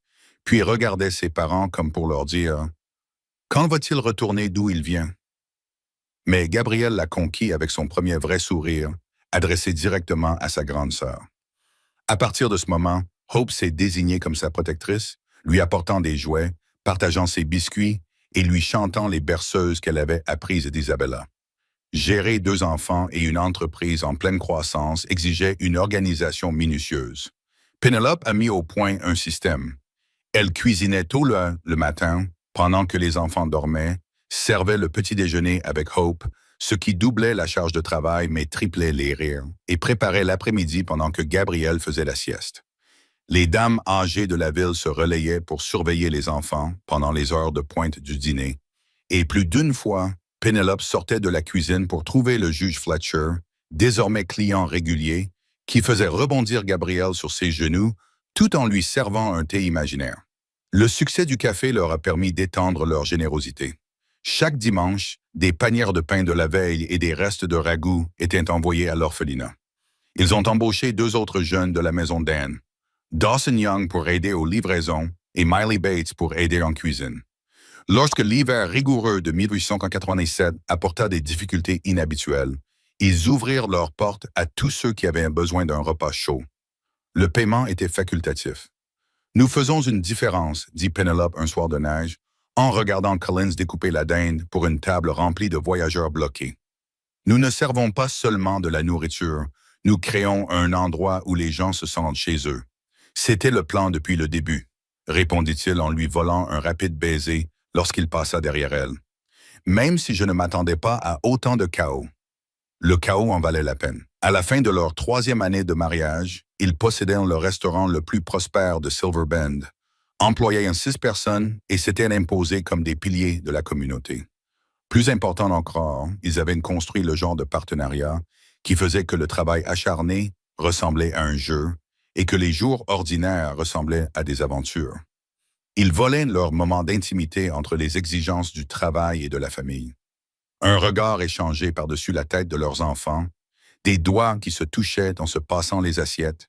puis regardait ses parents comme pour leur dire « Quand va-t-il retourner d'où il vient? » Mais Gabriel l'a conquis avec son premier vrai sourire, adressé directement à sa grande sœur. À partir de ce moment, Hope s'est désignée comme sa protectrice, lui apportant des jouets, partageant ses biscuits et lui chantant les berceuses qu'elle avait apprises d'Isabella. Gérer 2 enfants et une entreprise en pleine croissance exigeait une organisation minutieuse. Penelope a mis au point un système. Elle cuisinait tôt le matin, pendant que les enfants dormaient, servait le petit déjeuner avec Hope, ce qui doublait la charge de travail mais triplait les rires, et préparait l'après-midi pendant que Gabriel faisait la sieste. Les dames âgées de la ville se relayaient pour surveiller les enfants pendant les heures de pointe du dîner, et plus d'une fois, Penelope sortait de la cuisine pour trouver le juge Fletcher, désormais client régulier, qui faisait rebondir Gabriel sur ses genoux tout en lui servant un thé imaginaire. Le succès du café leur a permis d'étendre leur générosité. Chaque dimanche, des panières de pain de la veille et des restes de ragoût étaient envoyés à l'orphelinat. Ils ont embauché 2 autres jeunes de la maison d'Anne, Dawson Young pour aider aux livraisons et Miley Bates pour aider en cuisine. Lorsque l'hiver rigoureux de 1887 apporta des difficultés inhabituelles, ils ouvrirent leurs portes à tous ceux qui avaient besoin d'un repas chaud. Le paiement était facultatif. « Nous faisons une différence, » dit Penelope un soir de neige, en regardant Collins découper la dinde pour une table remplie de voyageurs bloqués. « Nous ne servons pas seulement de la nourriture, nous créons un endroit où les gens se sentent chez eux. C'était le plan depuis le début, » répondit-il en lui volant un rapide baiser lorsqu'il passa derrière elle. « Même si je ne m'attendais pas à autant de chaos. » Le chaos en valait la peine. À la fin de leur 3e année de mariage, ils possédaient le restaurant le plus prospère de Silver Bend, employaient 6 personnes et s'étaient imposés comme des piliers de la communauté. Plus important encore, ils avaient construit le genre de partenariat qui faisait que le travail acharné ressemblait à un jeu et que les jours ordinaires ressemblaient à des aventures. Ils volaient leur moment d'intimité entre les exigences du travail et de la famille. Un regard échangé par-dessus la tête de leurs enfants, des doigts qui se touchaient en se passant les assiettes,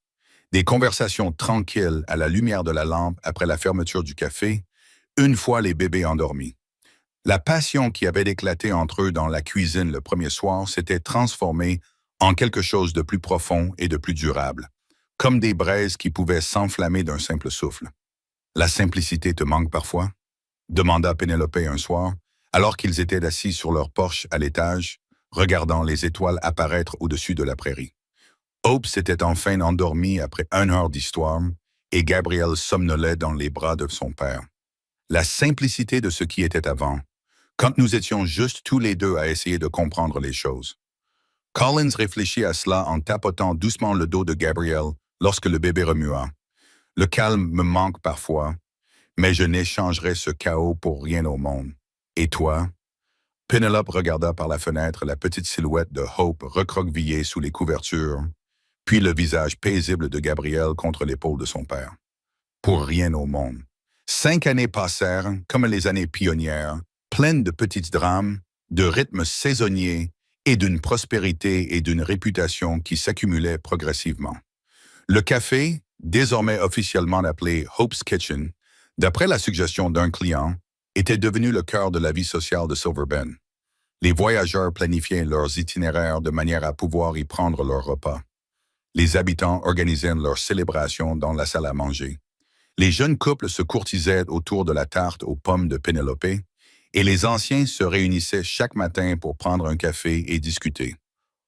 Des conversations tranquilles à la lumière de la lampe après la fermeture du café, une fois les bébés endormis. La passion qui avait éclaté entre eux dans la cuisine le premier soir s'était transformée en quelque chose de plus profond et de plus durable, comme des braises qui pouvaient s'enflammer d'un simple souffle. La simplicité te manque parfois? Demanda Pénélope un soir, alors qu'ils étaient assis sur leur porche à l'étage, regardant les étoiles apparaître au-dessus de la prairie. Hope s'était enfin endormie après 1 heure d'histoire et Gabriel somnolait dans les bras de son père. La simplicité de ce qui était avant, quand nous étions juste tous les deux à essayer de comprendre les choses. Collins réfléchit à cela en tapotant doucement le dos de Gabriel lorsque le bébé remua. Le calme me manque parfois, mais je n'échangerai ce chaos pour rien au monde. Et toi? Penelope regarda par la fenêtre la petite silhouette de Hope recroquevillée sous les couvertures, puis le visage paisible de Gabriel contre l'épaule de son père. Pour rien au monde. 5 années passèrent, comme les années pionnières, pleines de petits drames, de rythmes saisonniers et d'une prospérité et d'une réputation qui s'accumulaient progressivement. Le café, désormais officiellement appelé Hope's Kitchen, d'après la suggestion d'un client, était devenu le cœur de la vie sociale de Silver Bend. Les voyageurs planifiaient leurs itinéraires de manière à pouvoir y prendre leur repas. Les habitants organisaient leurs célébrations dans la salle à manger. Les jeunes couples se courtisaient autour de la tarte aux pommes de Pénélope et les anciens se réunissaient chaque matin pour prendre un café et discuter.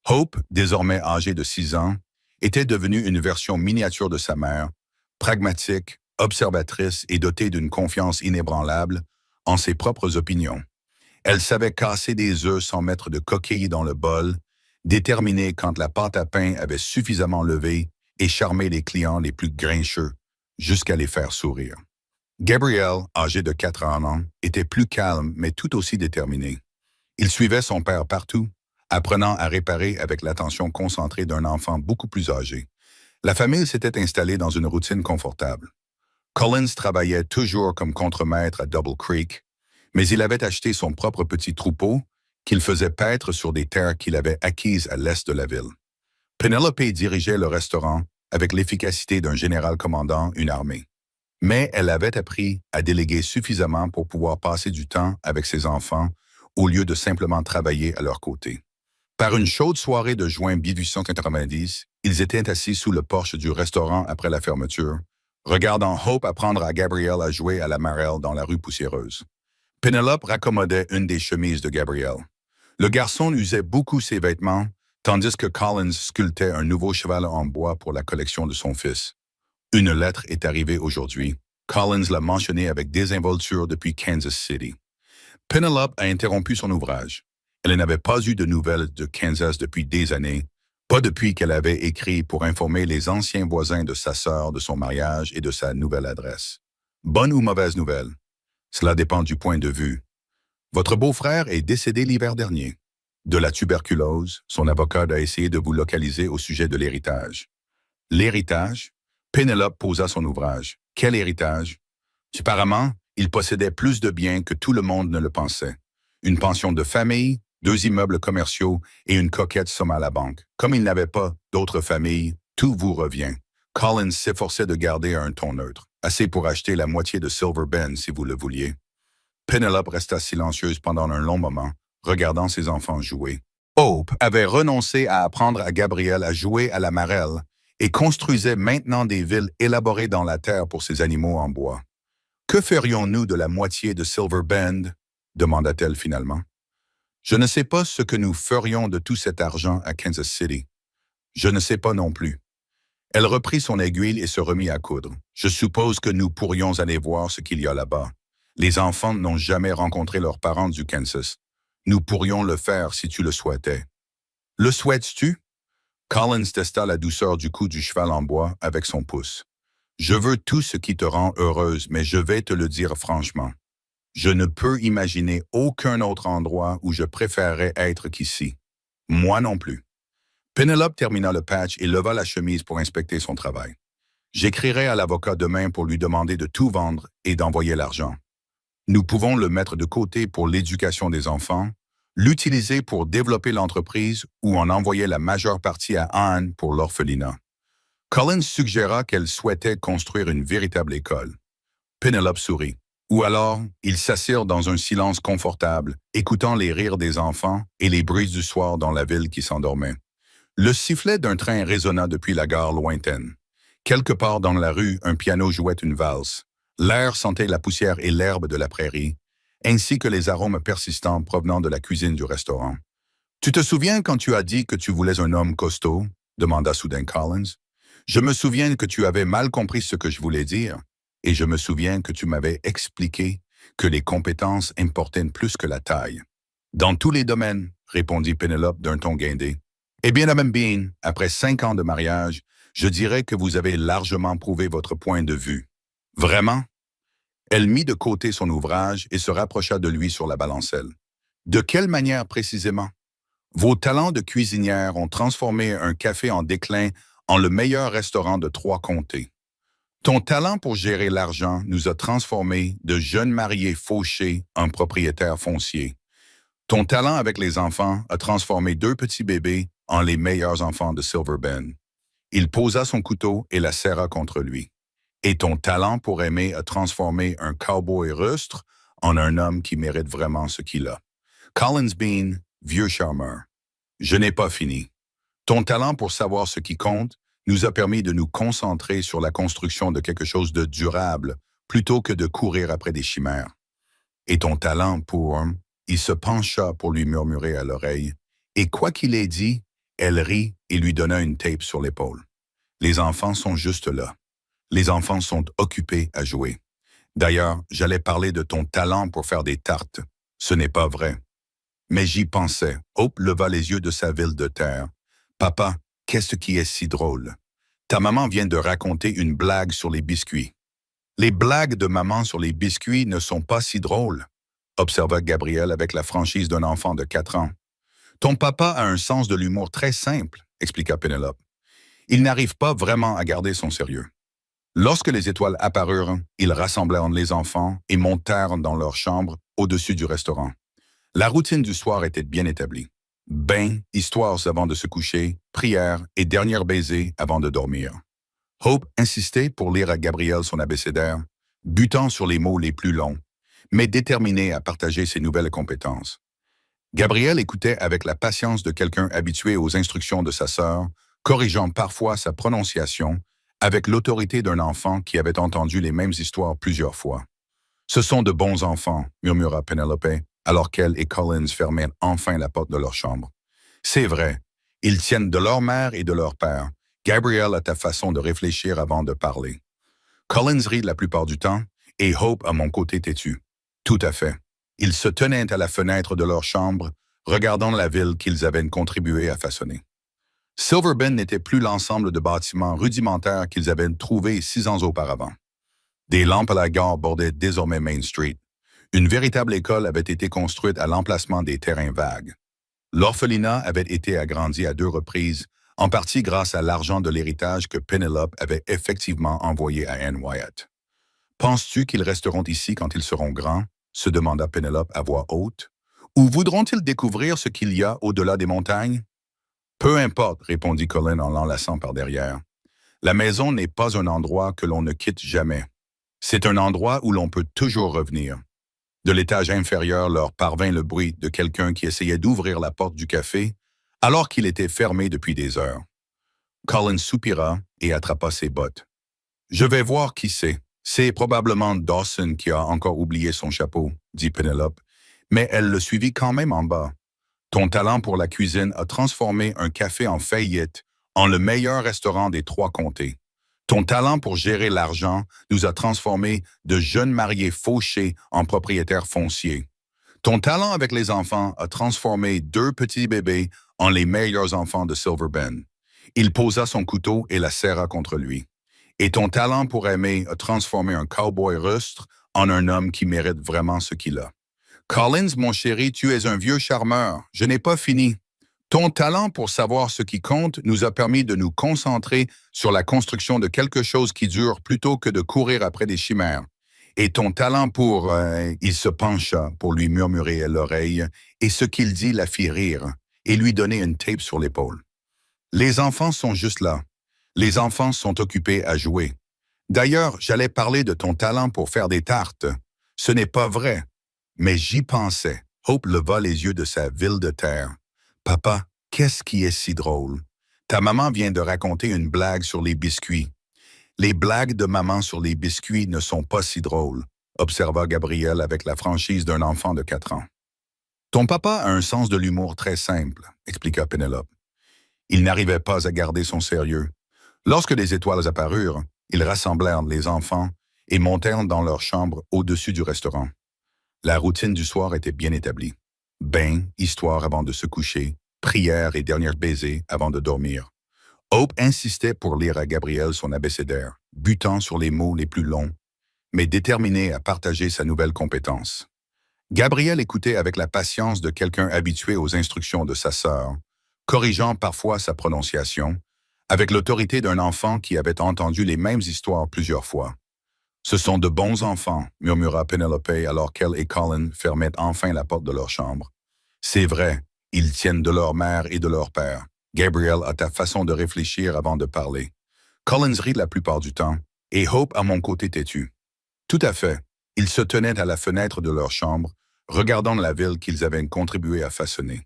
Hope, désormais âgée de 6 ans, était devenue une version miniature de sa mère, pragmatique, observatrice et dotée d'une confiance inébranlable en ses propres opinions. Elle savait casser des œufs sans mettre de coquilles dans le bol, déterminée quand la pâte à pain avait suffisamment levé et charmer les clients les plus grincheux, jusqu'à les faire sourire. Gabriel, âgé de 4 ans, était plus calme mais tout aussi déterminé. Il suivait son père partout, apprenant à réparer avec l'attention concentrée d'un enfant beaucoup plus âgé. La famille s'était installée dans une routine confortable. Collins travaillait toujours comme contremaître à Double Creek, mais il avait acheté son propre petit troupeau qu'il faisait paître sur des terres qu'il avait acquises à l'est de la ville. Penelope dirigeait le restaurant avec l'efficacité d'un général commandant une armée. Mais elle avait appris à déléguer suffisamment pour pouvoir passer du temps avec ses enfants au lieu de simplement travailler à leur côté. Par une chaude soirée de juin 1890, ils étaient assis sous le porche du restaurant après la fermeture, regardant Hope apprendre à Gabriel à jouer à la marelle dans la rue poussiéreuse. Penelope raccommodait une des chemises de Gabriel. Le garçon usait beaucoup ses vêtements, tandis que Collins sculptait un nouveau cheval en bois pour la collection de son fils. Une lettre est arrivée aujourd'hui. Collins l'a mentionné avec désinvolture depuis Kansas City. Penelope a interrompu son ouvrage. Elle n'avait pas eu de nouvelles de Kansas depuis des années, pas depuis qu'elle avait écrit pour informer les anciens voisins de sa sœur de son mariage et de sa nouvelle adresse. Bonne ou mauvaise nouvelle? Cela dépend du point de vue. Votre beau-frère est décédé l'hiver dernier. De la tuberculose, son avocat a essayé de vous localiser au sujet de l'héritage. L'héritage? Pénélope posa son ouvrage. Quel héritage? Apparemment, il possédait plus de biens que tout le monde ne le pensait. Une pension de famille, 2 immeubles commerciaux et une coquette somme à la banque. Comme il n'avait pas d'autres familles, tout vous revient. Collins s'efforçait de garder un ton neutre, assez pour acheter la moitié de Silver Bend si vous le vouliez. Penelope resta silencieuse pendant un long moment, regardant ses enfants jouer. Hope avait renoncé à apprendre à Gabriel à jouer à la marelle et construisait maintenant des villes élaborées dans la terre pour ses animaux en bois. « Que ferions-nous de la moitié de Silver Bend? » demanda-t-elle finalement. « Je ne sais pas ce que nous ferions de tout cet argent à Kansas City. Je ne sais pas non plus. » Elle reprit son aiguille et se remit à coudre. « Je suppose que nous pourrions aller voir ce qu'il y a là-bas. Les enfants n'ont jamais rencontré leurs parents du Kansas. Nous pourrions le faire si tu le souhaitais. »« Le souhaites-tu? » Collins testa la douceur du cou du cheval en bois avec son pouce. « Je veux tout ce qui te rend heureuse, mais je vais te le dire franchement. Je ne peux imaginer aucun autre endroit où je préférerais être qu'ici. Moi non plus. » Penelope termina le patch et leva la chemise pour inspecter son travail. « J'écrirai à l'avocat demain pour lui demander de tout vendre et d'envoyer l'argent. Nous pouvons le mettre de côté pour l'éducation des enfants, l'utiliser pour développer l'entreprise ou en envoyer la majeure partie à Anne pour l'orphelinat. » Collins suggéra qu'elle souhaitait construire une véritable école. Penelope sourit. Ou alors, ils s'assirent dans un silence confortable, écoutant les rires des enfants et les bruits du soir dans la ville qui s'endormait. Le sifflet d'un train résonna depuis la gare lointaine. Quelque part dans la rue, un piano jouait une valse. L'air sentait la poussière et l'herbe de la prairie, ainsi que les arômes persistants provenant de la cuisine du restaurant. « Tu te souviens quand tu as dit que tu voulais un homme costaud ?» demanda soudain Collins. « Je me souviens que tu avais mal compris ce que je voulais dire, et je me souviens que tu m'avais expliqué que les compétences importaient plus que la taille. »« Dans tous les domaines, » répondit Penelope d'un ton guindé. « Eh bien, Mme Bean, après 5 ans de mariage, je dirais que vous avez largement prouvé votre point de vue. »« Vraiment ?» Elle mit de côté son ouvrage et se rapprocha de lui sur la balancelle. « De quelle manière précisément? » « Vos talents de cuisinière ont transformé un café en déclin en le meilleur restaurant de 3 comtés. Ton talent pour gérer l'argent nous a transformés de jeunes mariés fauchés en propriétaires fonciers. Ton talent avec les enfants a transformé 2 petits bébés en les meilleurs enfants de Silver Bend. » Il posa son couteau et la serra contre lui. « Et ton talent pour aimer a transformé un cowboy rustre en un homme qui mérite vraiment ce qu'il a. » Collins Bean, vieux charmeur. Je n'ai pas fini. Ton talent pour savoir ce qui compte nous a permis de nous concentrer sur la construction de quelque chose de durable plutôt que de courir après des chimères. Et ton talent pour... Il se pencha pour lui murmurer à l'oreille, et quoi qu'il ait dit, elle rit et lui donna une tape sur l'épaule. Les enfants sont juste là. Les enfants sont occupés à jouer. D'ailleurs, j'allais parler de ton talent pour faire des tartes. Ce n'est pas vrai. Mais j'y pensais. Hope leva les yeux de sa ville de terre. Papa, qu'est-ce qui est si drôle? Ta maman vient de raconter une blague sur les biscuits. Les blagues de maman sur les biscuits ne sont pas si drôles, observa Gabriel avec la franchise d'un enfant de 4 ans. Ton papa a un sens de l'humour très simple, expliqua Penelope. Il n'arrive pas vraiment à garder son sérieux. Lorsque les étoiles apparurent, ils rassemblèrent les enfants et montèrent dans leur chambre au-dessus du restaurant. La routine du soir était bien établie. Bain, histoires avant de se coucher, prières et dernier baiser avant de dormir. Hope insistait pour lire à Gabriel son abécédaire, butant sur les mots les plus longs, mais déterminé à partager ses nouvelles compétences. Gabriel écoutait avec la patience de quelqu'un habitué aux instructions de sa sœur, corrigeant parfois sa prononciation, avec l'autorité d'un enfant qui avait entendu les mêmes histoires plusieurs fois. « Ce sont de bons enfants, » murmura Penelope, alors qu'elle et Collins fermaient enfin la porte de leur chambre. « C'est vrai, ils tiennent de leur mère et de leur père. Gabriel a ta façon de réfléchir avant de parler. » Collins rit la plupart du temps, et Hope à mon côté têtu. Tout à fait. Ils se tenaient à la fenêtre de leur chambre, regardant la ville qu'ils avaient contribué à façonner. Silver Bend n'était plus l'ensemble de bâtiments rudimentaires qu'ils avaient trouvés 6 ans auparavant. Des lampes à la gare bordaient désormais Main Street. Une véritable école avait été construite à l'emplacement des terrains vagues. L'orphelinat avait été agrandi à 2 reprises, en partie grâce à l'argent de l'héritage que Penelope avait effectivement envoyé à Anne Wyatt. « Penses-tu qu'ils resteront ici quand ils seront grands ?» se demanda Penelope à voix haute. « Ou voudront-ils découvrir ce qu'il y a au-delà des montagnes? » « Peu importe, » répondit Colin en l'enlaçant par derrière. « La maison n'est pas un endroit que l'on ne quitte jamais. C'est un endroit où l'on peut toujours revenir. » De l'étage inférieur leur parvint le bruit de quelqu'un qui essayait d'ouvrir la porte du café, alors qu'il était fermé depuis des heures. Colin soupira et attrapa ses bottes. « Je vais voir qui c'est. C'est probablement Dawson qui a encore oublié son chapeau, » dit Penelope, mais elle le suivit quand même en bas. Ton talent pour la cuisine a transformé un café en faillite en le meilleur restaurant des 3 comtés. Ton talent pour gérer l'argent nous a transformés de jeunes mariés fauchés en propriétaires fonciers. Ton talent avec les enfants a transformé 2 petits bébés en les meilleurs enfants de Silver Bend. Il posa son couteau et la serra contre lui. Et ton talent pour aimer a transformé un cowboy rustre en un homme qui mérite vraiment ce qu'il a. Collins, mon chéri, tu es un vieux charmeur. Je n'ai pas fini. Ton talent pour savoir ce qui compte nous a permis de nous concentrer sur la construction de quelque chose qui dure plutôt que de courir après des chimères. Et ton talent pour... Il se pencha pour lui murmurer à l'oreille, et ce qu'il dit la fit rire, et lui donner une tape sur l'épaule. Les enfants sont juste là. Les enfants sont occupés à jouer. D'ailleurs, j'allais parler de ton talent pour faire des tartes. Ce n'est pas vrai. Mais j'y pensais. Hope leva les yeux de sa ville de terre. Papa, qu'est-ce qui est si drôle? Ta maman vient de raconter une blague sur les biscuits. Les blagues de maman sur les biscuits ne sont pas si drôles, observa Gabriel avec la franchise d'un enfant de 4 ans. Ton papa a un sens de l'humour très simple, expliqua Pénélope. Il n'arrivait pas à garder son sérieux. Lorsque les étoiles apparurent, ils rassemblèrent les enfants et montèrent dans leur chambre au-dessus du restaurant. La routine du soir était bien établie. Bain, histoire avant de se coucher, prière et dernier baiser avant de dormir. Hope insistait pour lire à Gabriel son abécédaire, butant sur les mots les plus longs, mais déterminé à partager sa nouvelle compétence. Gabriel écoutait avec la patience de quelqu'un habitué aux instructions de sa sœur, corrigeant parfois sa prononciation, avec l'autorité d'un enfant qui avait entendu les mêmes histoires plusieurs fois. Ce sont de bons enfants, murmura Penelope alors qu'elle et Colin fermaient enfin la porte de leur chambre. C'est vrai, ils tiennent de leur mère et de leur père. Gabriel a ta façon de réfléchir avant de parler. Collins rit la plupart du temps, et Hope à mon côté têtu. Tout à fait. Ils se tenaient à la fenêtre de leur chambre, regardant la ville qu'ils avaient contribué à façonner.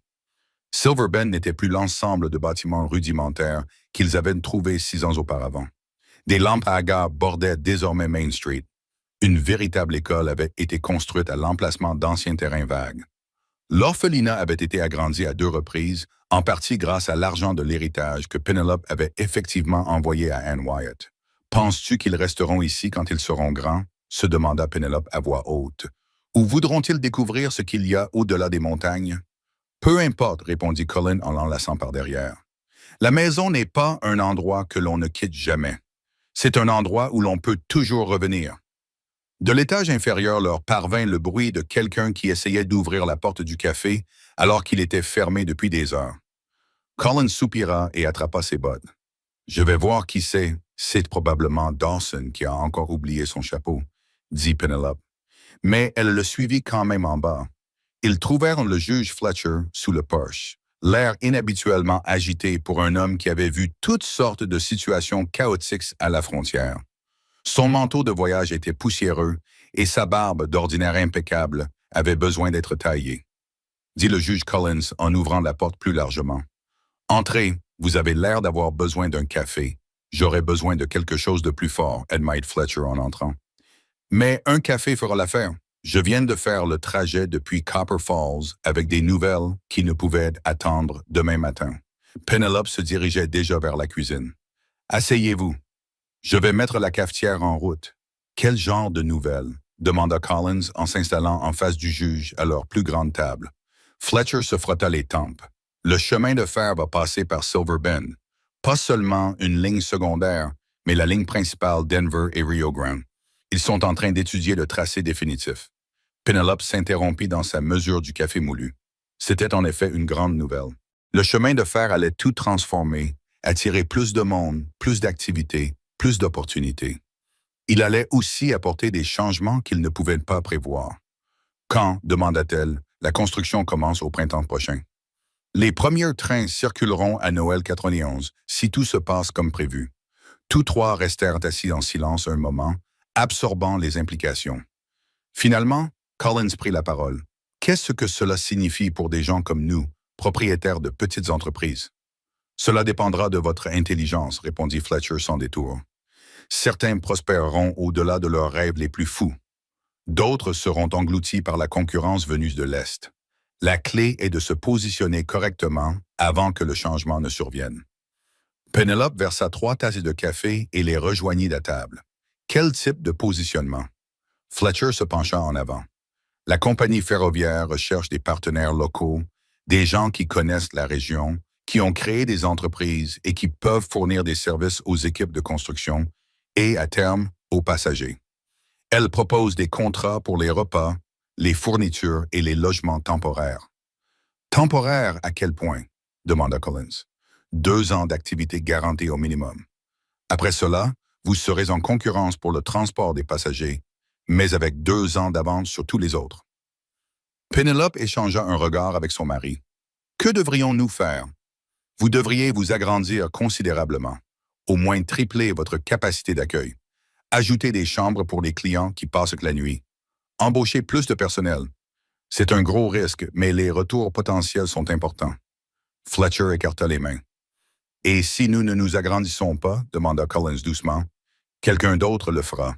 Silver Bend n'était plus l'ensemble de bâtiments rudimentaires qu'ils avaient trouvés 6 ans auparavant. Des lampes à agar bordaient désormais Main Street. Une véritable école avait été construite à l'emplacement d'anciens terrains vagues. L'orphelinat avait été agrandi à 2 reprises, en partie grâce à l'argent de l'héritage que Penelope avait effectivement envoyé à Anne Wyatt. « Penses-tu qu'ils resteront ici quand ils seront grands? » se demanda Penelope à voix haute. « Ou voudront-ils découvrir ce qu'il y a au-delà des montagnes? » « Peu importe, répondit Colin en l'enlaçant par derrière. La maison n'est pas un endroit que l'on ne quitte jamais. C'est un endroit où l'on peut toujours revenir. De l'étage inférieur leur parvint le bruit de quelqu'un qui essayait d'ouvrir la porte du café alors qu'il était fermé depuis des heures. Colin soupira et attrapa ses bottes. « Je vais voir qui c'est probablement Dawson qui a encore oublié son chapeau, » dit Penelope. Mais elle le suivit quand même en bas. Ils trouvèrent le juge Fletcher sous le porche, l'air inhabituellement agité pour un homme qui avait vu toutes sortes de situations chaotiques à la frontière. Son manteau de voyage était poussiéreux et sa barbe, d'ordinaire impeccable, avait besoin d'être taillée. Dit le juge Collins en ouvrant la porte plus largement. « Entrez, vous avez l'air d'avoir besoin d'un café. J'aurais besoin de quelque chose de plus fort, admit Fletcher en entrant. Mais un café fera l'affaire. Je viens de faire le trajet depuis Copper Falls avec des nouvelles qui ne pouvaient attendre demain matin. » Penelope se dirigeait déjà vers la cuisine. « Asseyez-vous. Je vais mettre la cafetière en route. »« Quel genre de nouvelles? » demanda Collins en s'installant en face du juge à leur plus grande table. Fletcher se frotta les tempes. « Le chemin de fer va passer par Silver Bend. Pas seulement une ligne secondaire, mais la ligne principale Denver et Rio Grande. Ils sont en train d'étudier le tracé définitif. » Penelope s'interrompit dans sa mesure du café moulu. C'était en effet une grande nouvelle. Le chemin de fer allait tout transformer, attirer plus de monde, plus d'activités, plus d'opportunités. Il allait aussi apporter des changements qu'ils ne pouvaient pas prévoir. « Quand, demanda-t-elle, la construction commence au printemps prochain. » Les premiers trains circuleront à Noël 91, si tout se passe comme prévu. Tous 3 restèrent assis en silence un moment, absorbant les implications. Finalement, Collins prit la parole. « Qu'est-ce que cela signifie pour des gens comme nous, propriétaires de petites entreprises? » « Cela dépendra de votre intelligence, » répondit Fletcher sans détour. « Certains prospéreront au-delà de leurs rêves les plus fous. D'autres seront engloutis par la concurrence venue de l'Est. La clé est de se positionner correctement avant que le changement ne survienne. » Penelope versa 3 tasses de café et les rejoignit à table. Quel type de positionnement? Fletcher se pencha en avant. La compagnie ferroviaire recherche des partenaires locaux, des gens qui connaissent la région, qui ont créé des entreprises et qui peuvent fournir des services aux équipes de construction et, à terme, aux passagers. Elle propose des contrats pour les repas, les fournitures et les logements temporaires. « Temporaires à quel point? » demanda Collins. « 2 ans d'activité garantie au minimum. Après cela, vous serez en concurrence pour le transport des passagers, mais avec 2 ans d'avance sur tous les autres. » Penelope échangea un regard avec son mari. « Que devrions-nous faire? » « Vous devriez vous agrandir considérablement. au moins tripler votre capacité d'accueil. Ajoutez des chambres pour les clients qui passent la nuit. Embauchez plus de personnel. C'est un gros risque, mais les retours potentiels sont importants. Fletcher écarta les mains. Et si nous ne nous agrandissons pas, demanda Collins doucement, quelqu'un d'autre le fera.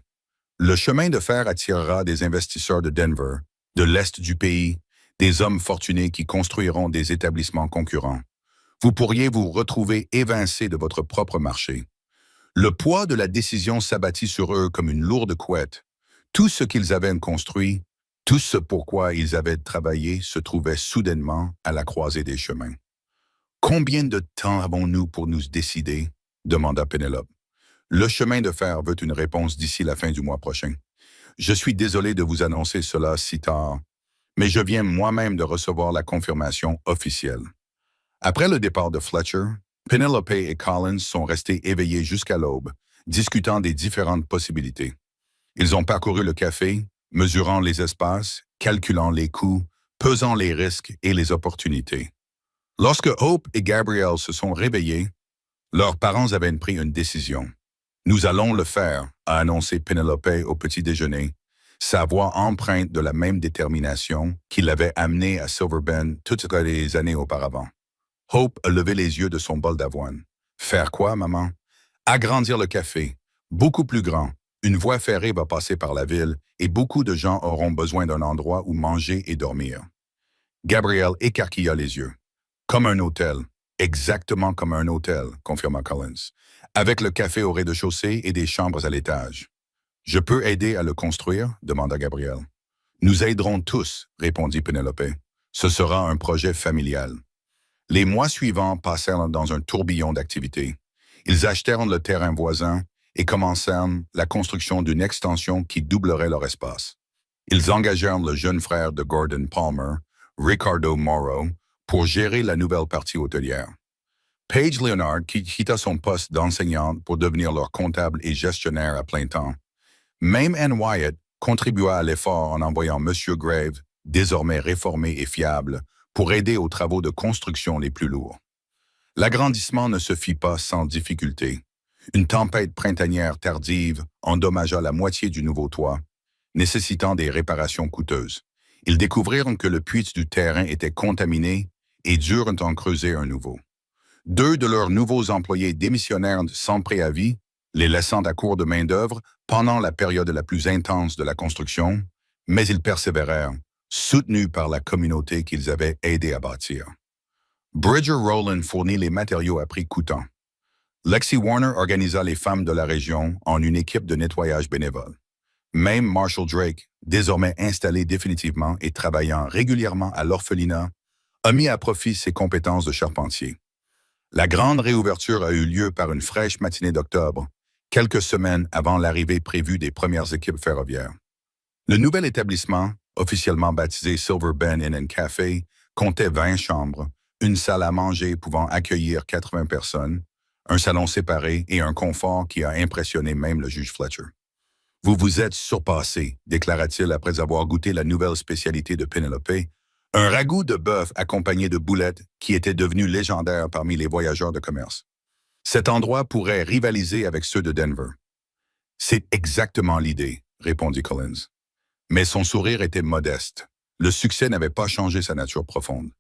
Le chemin de fer attirera des investisseurs de Denver, de l'Est du pays, des hommes fortunés qui construiront des établissements concurrents. Vous pourriez vous retrouver évincé de votre propre marché. Le poids de la décision s'abattit sur eux comme une lourde couette. Tout ce qu'ils avaient construit, tout ce pourquoi ils avaient travaillé se trouvait soudainement à la croisée des chemins. « Combien de temps avons-nous pour nous décider ?» demanda Penelope. « Le chemin de fer veut une réponse d'ici la fin du mois prochain. Je suis désolé de vous annoncer cela si tard, mais je viens moi-même de recevoir la confirmation officielle. » Après le départ de Fletcher, Penelope et Collins sont restés éveillés jusqu'à l'aube, discutant des différentes possibilités. Ils ont parcouru le café, mesurant les espaces, calculant les coûts, pesant les risques et les opportunités. Lorsque Hope et Gabrielle se sont réveillés, leurs parents avaient pris une décision. « Nous allons le faire », a annoncé Penelope au petit déjeuner, sa voix empreinte de la même détermination qui l'avait amenée à Silver Bend toutes les années auparavant. Hope a levé les yeux de son bol d'avoine. « Faire quoi, maman? »« Agrandir le café. Beaucoup plus grand. Une voie ferrée va passer par la ville et beaucoup de gens auront besoin d'un endroit où manger et dormir. » Gabrielle écarquilla les yeux. « Comme un hôtel. Exactement comme un hôtel, confirma Collins, avec le café au rez-de-chaussée et des chambres à l'étage. « Je peux aider à le construire? » demanda Gabrielle. « Nous aiderons tous, répondit Penelope. Ce sera un projet familial. » Les mois suivants passèrent dans un tourbillon d'activités. Ils achetèrent le terrain voisin et commencèrent la construction d'une extension qui doublerait leur espace. Ils engagèrent le jeune frère de Gordon Palmer, Ricardo Morrow, pour gérer la nouvelle partie hôtelière. Paige Leonard quitta son poste d'enseignante pour devenir leur comptable et gestionnaire à plein temps. Même Ann Wyatt contribua à l'effort en envoyant M. Grave, désormais réformé et fiable, pour aider aux travaux de construction les plus lourds. L'agrandissement ne se fit pas sans difficulté. Une tempête printanière tardive endommagea la moitié du nouveau toit, nécessitant des réparations coûteuses. Ils découvrirent que le puits du terrain était contaminé et durent en creuser un nouveau. 2 de leurs nouveaux employés démissionnèrent sans préavis, les laissant à court de main-d'œuvre pendant la période la plus intense de la construction, mais ils persévérèrent, soutenus par la communauté qu'ils avaient aidé à bâtir. Bridger Rowland fournit les matériaux à prix coûtants. Lexi Warner organisa les femmes de la région en une équipe de nettoyage bénévole. Même Marshall Drake, désormais installé définitivement et travaillant régulièrement à l'orphelinat, a mis à profit ses compétences de charpentier. La grande réouverture a eu lieu par une fraîche matinée d'octobre, quelques semaines avant l'arrivée prévue des premières équipes ferroviaires. Le nouvel établissement, officiellement baptisé Silver Bend Inn and Café, comptait 20 chambres, une salle à manger pouvant accueillir 80 personnes, un salon séparé et un confort qui a impressionné même le juge Fletcher. « Vous vous êtes surpassé », déclara-t-il après avoir goûté la nouvelle spécialité de Penelope, un ragoût de bœuf accompagné de boulettes qui était devenu légendaire parmi les voyageurs de commerce. Cet endroit pourrait rivaliser avec ceux de Denver. « C'est exactement l'idée », répondit Collins. Mais son sourire était modeste. Le succès n'avait pas changé sa nature profonde.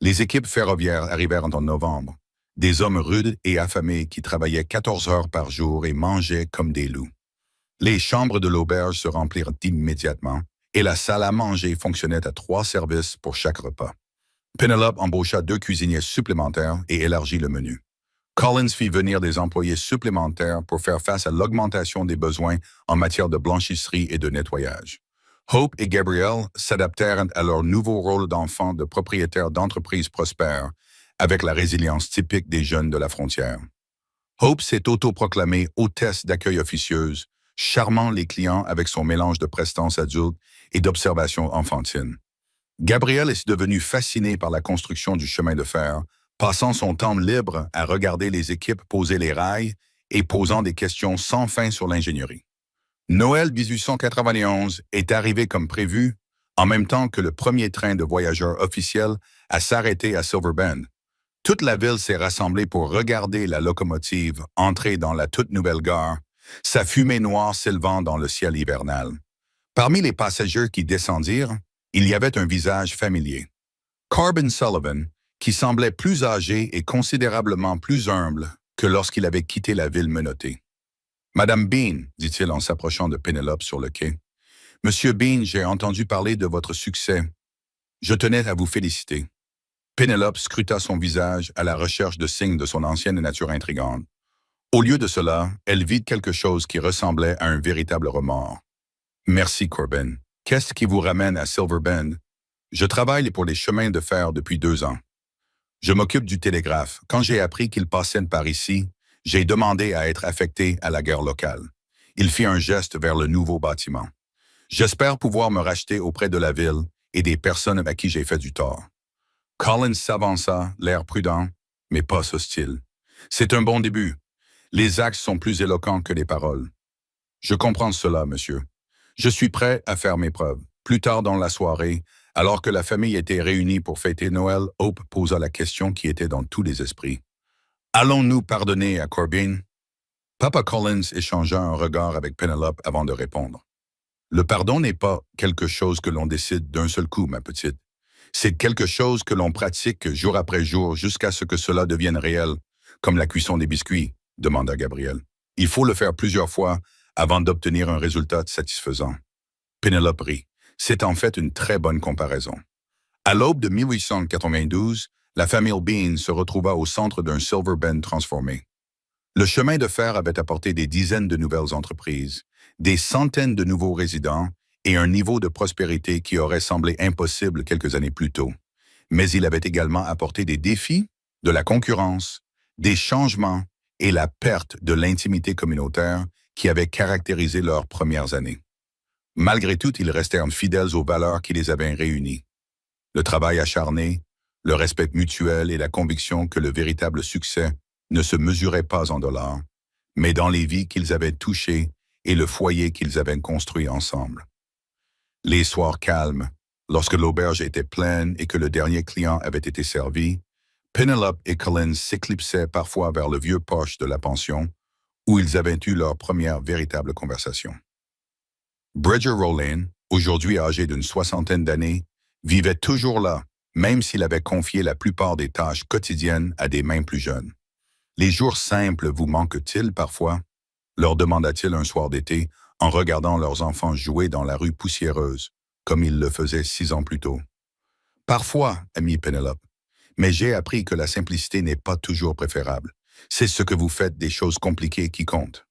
Les équipes ferroviaires arrivèrent en novembre. Des hommes rudes et affamés qui travaillaient 14 heures par jour et mangeaient comme des loups. Les chambres de l'auberge se remplirent immédiatement et la salle à manger fonctionnait à 3 services pour chaque repas. Penelope embaucha 2 cuisiniers supplémentaires et élargit le menu. Collins fit venir des employés supplémentaires pour faire face à l'augmentation des besoins en matière de blanchisserie et de nettoyage. Hope et Gabrielle s'adaptèrent à leur nouveau rôle d'enfants de propriétaires d'entreprises prospères avec la résilience typique des jeunes de la frontière. Hope s'est autoproclamée hôtesse d'accueil officieuse, charmant les clients avec son mélange de prestance adulte et d'observation enfantine. Gabrielle est devenue fascinée par la construction du chemin de fer, passant son temps libre à regarder les équipes poser les rails et posant des questions sans fin sur l'ingénierie. Noël 1891 est arrivé comme prévu, en même temps que le premier train de voyageurs officiel à s'arrêter à Silver Bend. Toute la ville s'est rassemblée pour regarder la locomotive entrer dans la toute nouvelle gare, sa fumée noire s'élevant dans le ciel hivernal. Parmi les passagers qui descendirent, il y avait un visage familier. Corbin Sullivan, qui semblait plus âgé et considérablement plus humble que lorsqu'il avait quitté la ville menottée. Madame Bean, dit-il en s'approchant de Penelope sur le quai. Monsieur Bean, j'ai entendu parler de votre succès. Je tenais à vous féliciter. Penelope scruta son visage à la recherche de signes de son ancienne nature intrigante. Au lieu de cela, elle vit quelque chose qui ressemblait à un véritable remords. Merci, Corbin. Qu'est-ce qui vous ramène à Silver Bend? Je travaille pour les chemins de fer depuis 2 ans. Je m'occupe du télégraphe. Quand j'ai appris qu'il passait par ici, j'ai demandé à être affecté à la gare locale. Il fit un geste vers le nouveau bâtiment. J'espère pouvoir me racheter auprès de la ville et des personnes à qui j'ai fait du tort. Collins s'avança, l'air prudent, mais pas hostile. C'est un bon début. Les actes sont plus éloquents que les paroles. Je comprends cela, monsieur. Je suis prêt à faire mes preuves. Plus tard dans la soirée, alors que la famille était réunie pour fêter Noël, Hope posa la question qui était dans tous les esprits. Allons-nous pardonner à Corbin? Papa Collins échangea un regard avec Penelope avant de répondre. Le pardon n'est pas quelque chose que l'on décide d'un seul coup, ma petite. C'est quelque chose que l'on pratique jour après jour jusqu'à ce que cela devienne réel, comme la cuisson des biscuits, demanda Gabriel. Il faut le faire plusieurs fois avant d'obtenir un résultat satisfaisant. Penelope rit. C'est en fait une très bonne comparaison. À l'aube de 1892, la famille Bean se retrouva au centre d'un Silver Bend transformé. Le chemin de fer avait apporté des dizaines de nouvelles entreprises, des centaines de nouveaux résidents et un niveau de prospérité qui aurait semblé impossible quelques années plus tôt. Mais il avait également apporté des défis, de la concurrence, des changements et la perte de l'intimité communautaire qui avait caractérisé leurs premières années. Malgré tout, ils restèrent fidèles aux valeurs qui les avaient réunis. Le travail acharné, le respect mutuel et la conviction que le véritable succès ne se mesurait pas en dollars, mais dans les vies qu'ils avaient touchées et le foyer qu'ils avaient construit ensemble. Les soirs calmes, lorsque l'auberge était pleine et que le dernier client avait été servi, Penelope et Collins s'éclipsaient parfois vers le vieux poche de la pension, où ils avaient eu leur première véritable conversation. Bridger Rowland, aujourd'hui âgé d'une 60aine d'années, vivait toujours là, même s'il avait confié la plupart des tâches quotidiennes à des mains plus jeunes. Les jours simples vous manquent-ils parfois? Leur demanda-t-il un soir d'été en regardant leurs enfants jouer dans la rue poussiéreuse, comme ils le faisaient 6 ans plus tôt. Parfois, amie Penelope, mais j'ai appris que la simplicité n'est pas toujours préférable. C'est ce que vous faites des choses compliquées qui comptent.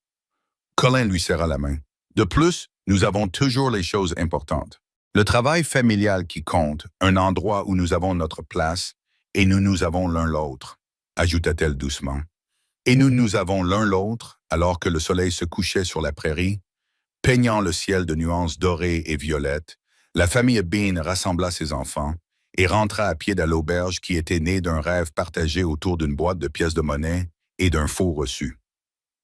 Colin lui serra la main. De plus, nous avons toujours les choses importantes. Le travail familial qui compte, un endroit où nous avons notre place, et nous avons l'un l'autre, ajouta-t-elle doucement. Et nous avons l'un l'autre, alors que le soleil se couchait sur la prairie, peignant le ciel de nuances dorées et violettes, la famille Bean rassembla ses enfants et rentra à pied à l'auberge qui était née d'un rêve partagé autour d'une boîte de pièces de monnaie et d'un faux reçu.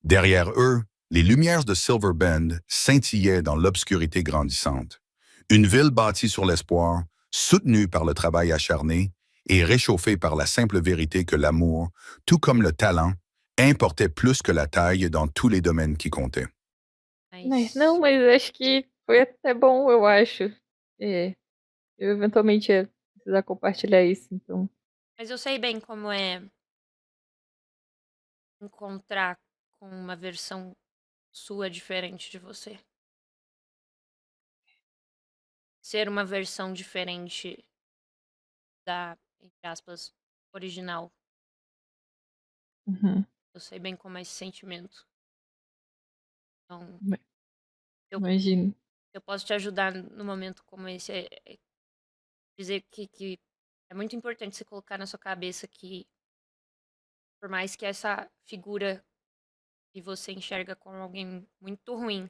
Derrière eux, les lumières de Silver Bend scintillaient dans l'obscurité grandissante. Une ville bâtie sur l'espoir, soutenue par le travail acharné et réchauffée par la simple vérité que l'amour, tout comme le talent, importait plus que la taille dans tous les domaines qui comptaient. Não, mas acho que foi até bom, eu acho. É, eu eventualmente ia precisar compartilhar isso, então. Mas eu sei bem como é encontrar com uma versão sua diferente de você. Ser uma versão diferente da, entre aspas, original. Uhum. Eu sei bem como é esse sentimento. Então, Ima eu, imagino. eu posso te ajudar num momento como esse. É dizer que é muito importante você colocar na sua cabeça que, por mais que essa figura que você enxerga como alguém muito ruim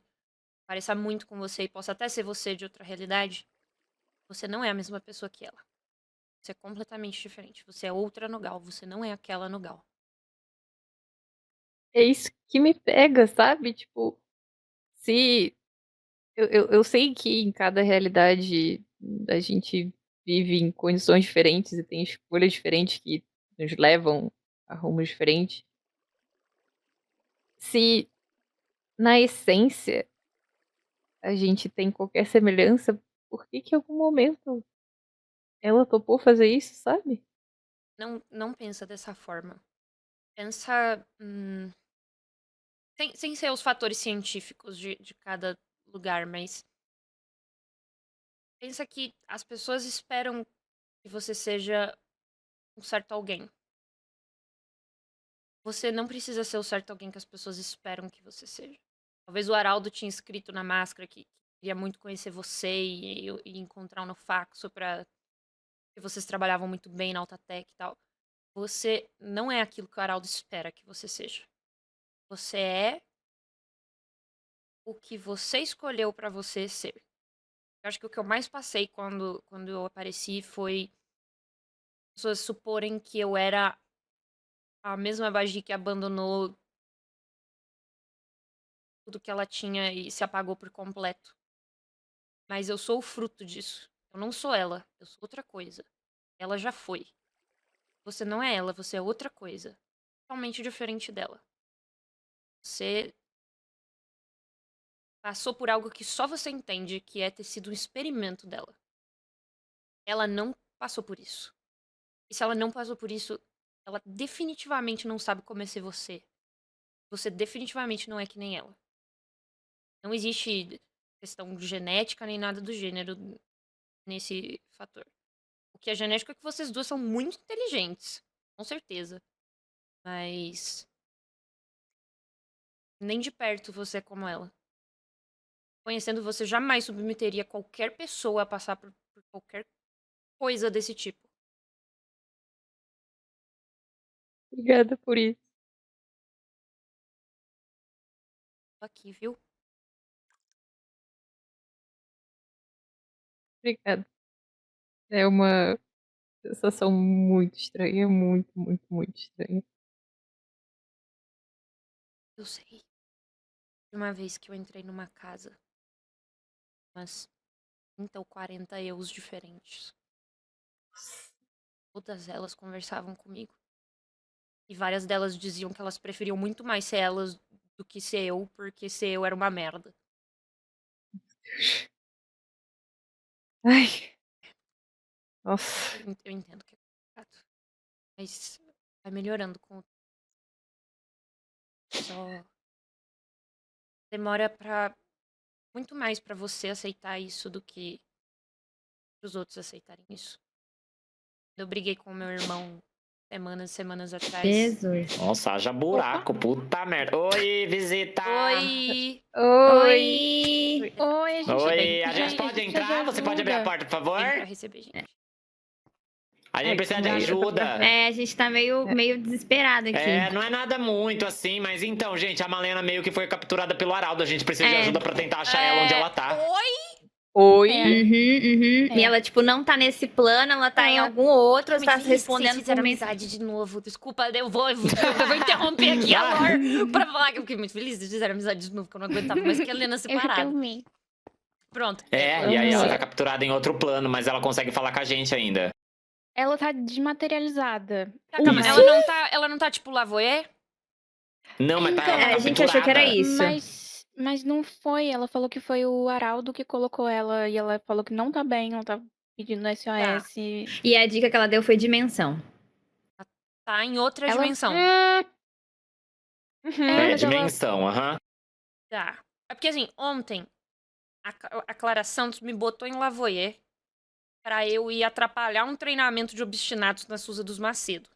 pareça muito com você e possa até ser você de outra realidade, você não é a mesma pessoa que ela. Você é completamente diferente. Você é outra Nogal, você não é aquela Nogal. É isso que me pega, sabe, tipo, se eu sei que em cada realidade a gente vive em condições diferentes e tem escolhas diferentes que nos levam a rumos diferentes. Se, na essência, a gente tem qualquer semelhança, por que que em algum momento ela topou fazer isso, sabe? Não pensa dessa forma. Pensa sem ser os fatores científicos de cada lugar, mas pensa que as pessoas esperam que você seja um certo alguém. Você não precisa ser o certo alguém que as pessoas esperam que você seja. Talvez o Araldo tinha escrito na máscara que queria muito conhecer você e encontrar no Faxo que vocês trabalhavam muito bem na Altatec e tal. Você não é aquilo que o Araldo espera que você seja. Você é o que você escolheu pra você ser. Eu acho que o que eu mais passei quando eu apareci foi pessoas suporem que eu era a mesma Bagi que abandonou tudo que ela tinha e se apagou por completo. Mas eu sou o fruto disso. Eu não sou ela, eu sou outra coisa. Ela já foi. Você não é ela, você é outra coisa. Totalmente diferente dela. Você passou por algo que só você entende, que é ter sido um experimento dela. Ela não passou por isso. E se ela não passou por isso, ela definitivamente não sabe como é ser você. Você definitivamente não é que nem ela. Não existe questão genética nem nada do gênero nesse fator. O que é genético é que vocês duas são muito inteligentes. Com certeza. Mas nem de perto você é como ela. Conhecendo você, jamais submeteria qualquer pessoa a passar por qualquer coisa desse tipo. Obrigada por isso. Tô aqui, viu? Obrigada. É uma sensação muito estranha, muito, muito, muito estranha. Eu sei. De uma vez que eu entrei numa casa, umas 30 ou 40 eus diferentes. Todas elas conversavam comigo. E várias delas diziam que elas preferiam muito mais ser elas do que ser eu, porque ser eu era uma merda. Ai. Nossa. Eu entendo que é complicado. Mas vai melhorando com o só demora muito mais pra você aceitar isso do que os outros aceitarem isso. Eu briguei com o meu irmão semanas atrás. Jesus. Nossa, haja buraco, puta merda. Oi, visita! Oi! Oi. Oi, a gente Oi, a precisa gente pode de entrar? Você pode abrir a ajuda. porta, por favor? Vem pra receber, gente. A gente precisa de calma aí, ajuda. É, a gente tá meio desesperado aqui. É, não é nada muito assim, mas então, gente, a Malena meio que foi capturada pelo Araldo. A gente precisa de ajuda pra tentar achar ela onde ela tá. Oi. Uhum. E ela, tipo, não tá nesse plano, ela tá em algum outro, Tô tá muito feliz que respondendo vocês fizeram por amizade de novo. Desculpa, eu vou interromper aqui a Lore pra falar que eu fiquei muito feliz de fizeram amizade de novo, que eu não aguentava mais que a Helena separada. Pronto. É, e aí ela Uhum. tá capturada em outro plano, mas ela consegue falar com a gente ainda. Ela tá desmaterializada. Tá, calma, Isso. ela não tá tipo Lavoie? Não, mas tá, ela tá É, a gente achou que era capturada. isso. Mas não foi. Ela falou que foi o Araldo que colocou ela. E ela falou que não tá bem, ela tá pedindo SOS. E a dica que ela deu foi dimensão. Tá em outra Ela- dimensão. Uhum. É, É, mas ela- dimensão, aham. Tá. É porque assim, ontem a Clara Santos me botou em Lavoie pra eu ir atrapalhar um treinamento de obstinados na Souza dos Macedo.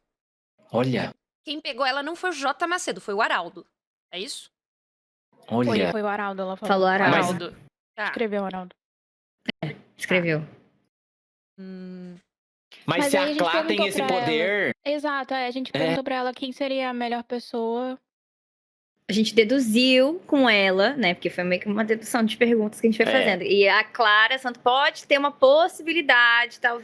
Olha, Quem pegou ela não foi o J. Macedo, foi o Araldo. É isso? olha. Foi o Araldo, ela falou. Falou Araldo. Araldo. Tá. Escreveu Araldo. Escreveu. Mas Mas se aí a a gente Clá tem perguntou esse pra poder... Exato, a gente perguntou pra ela quem seria a melhor pessoa. A gente deduziu com ela, né? Porque foi meio que uma dedução de perguntas que a gente foi É. fazendo. E a Clara Santos pode ter uma possibilidade, talvez,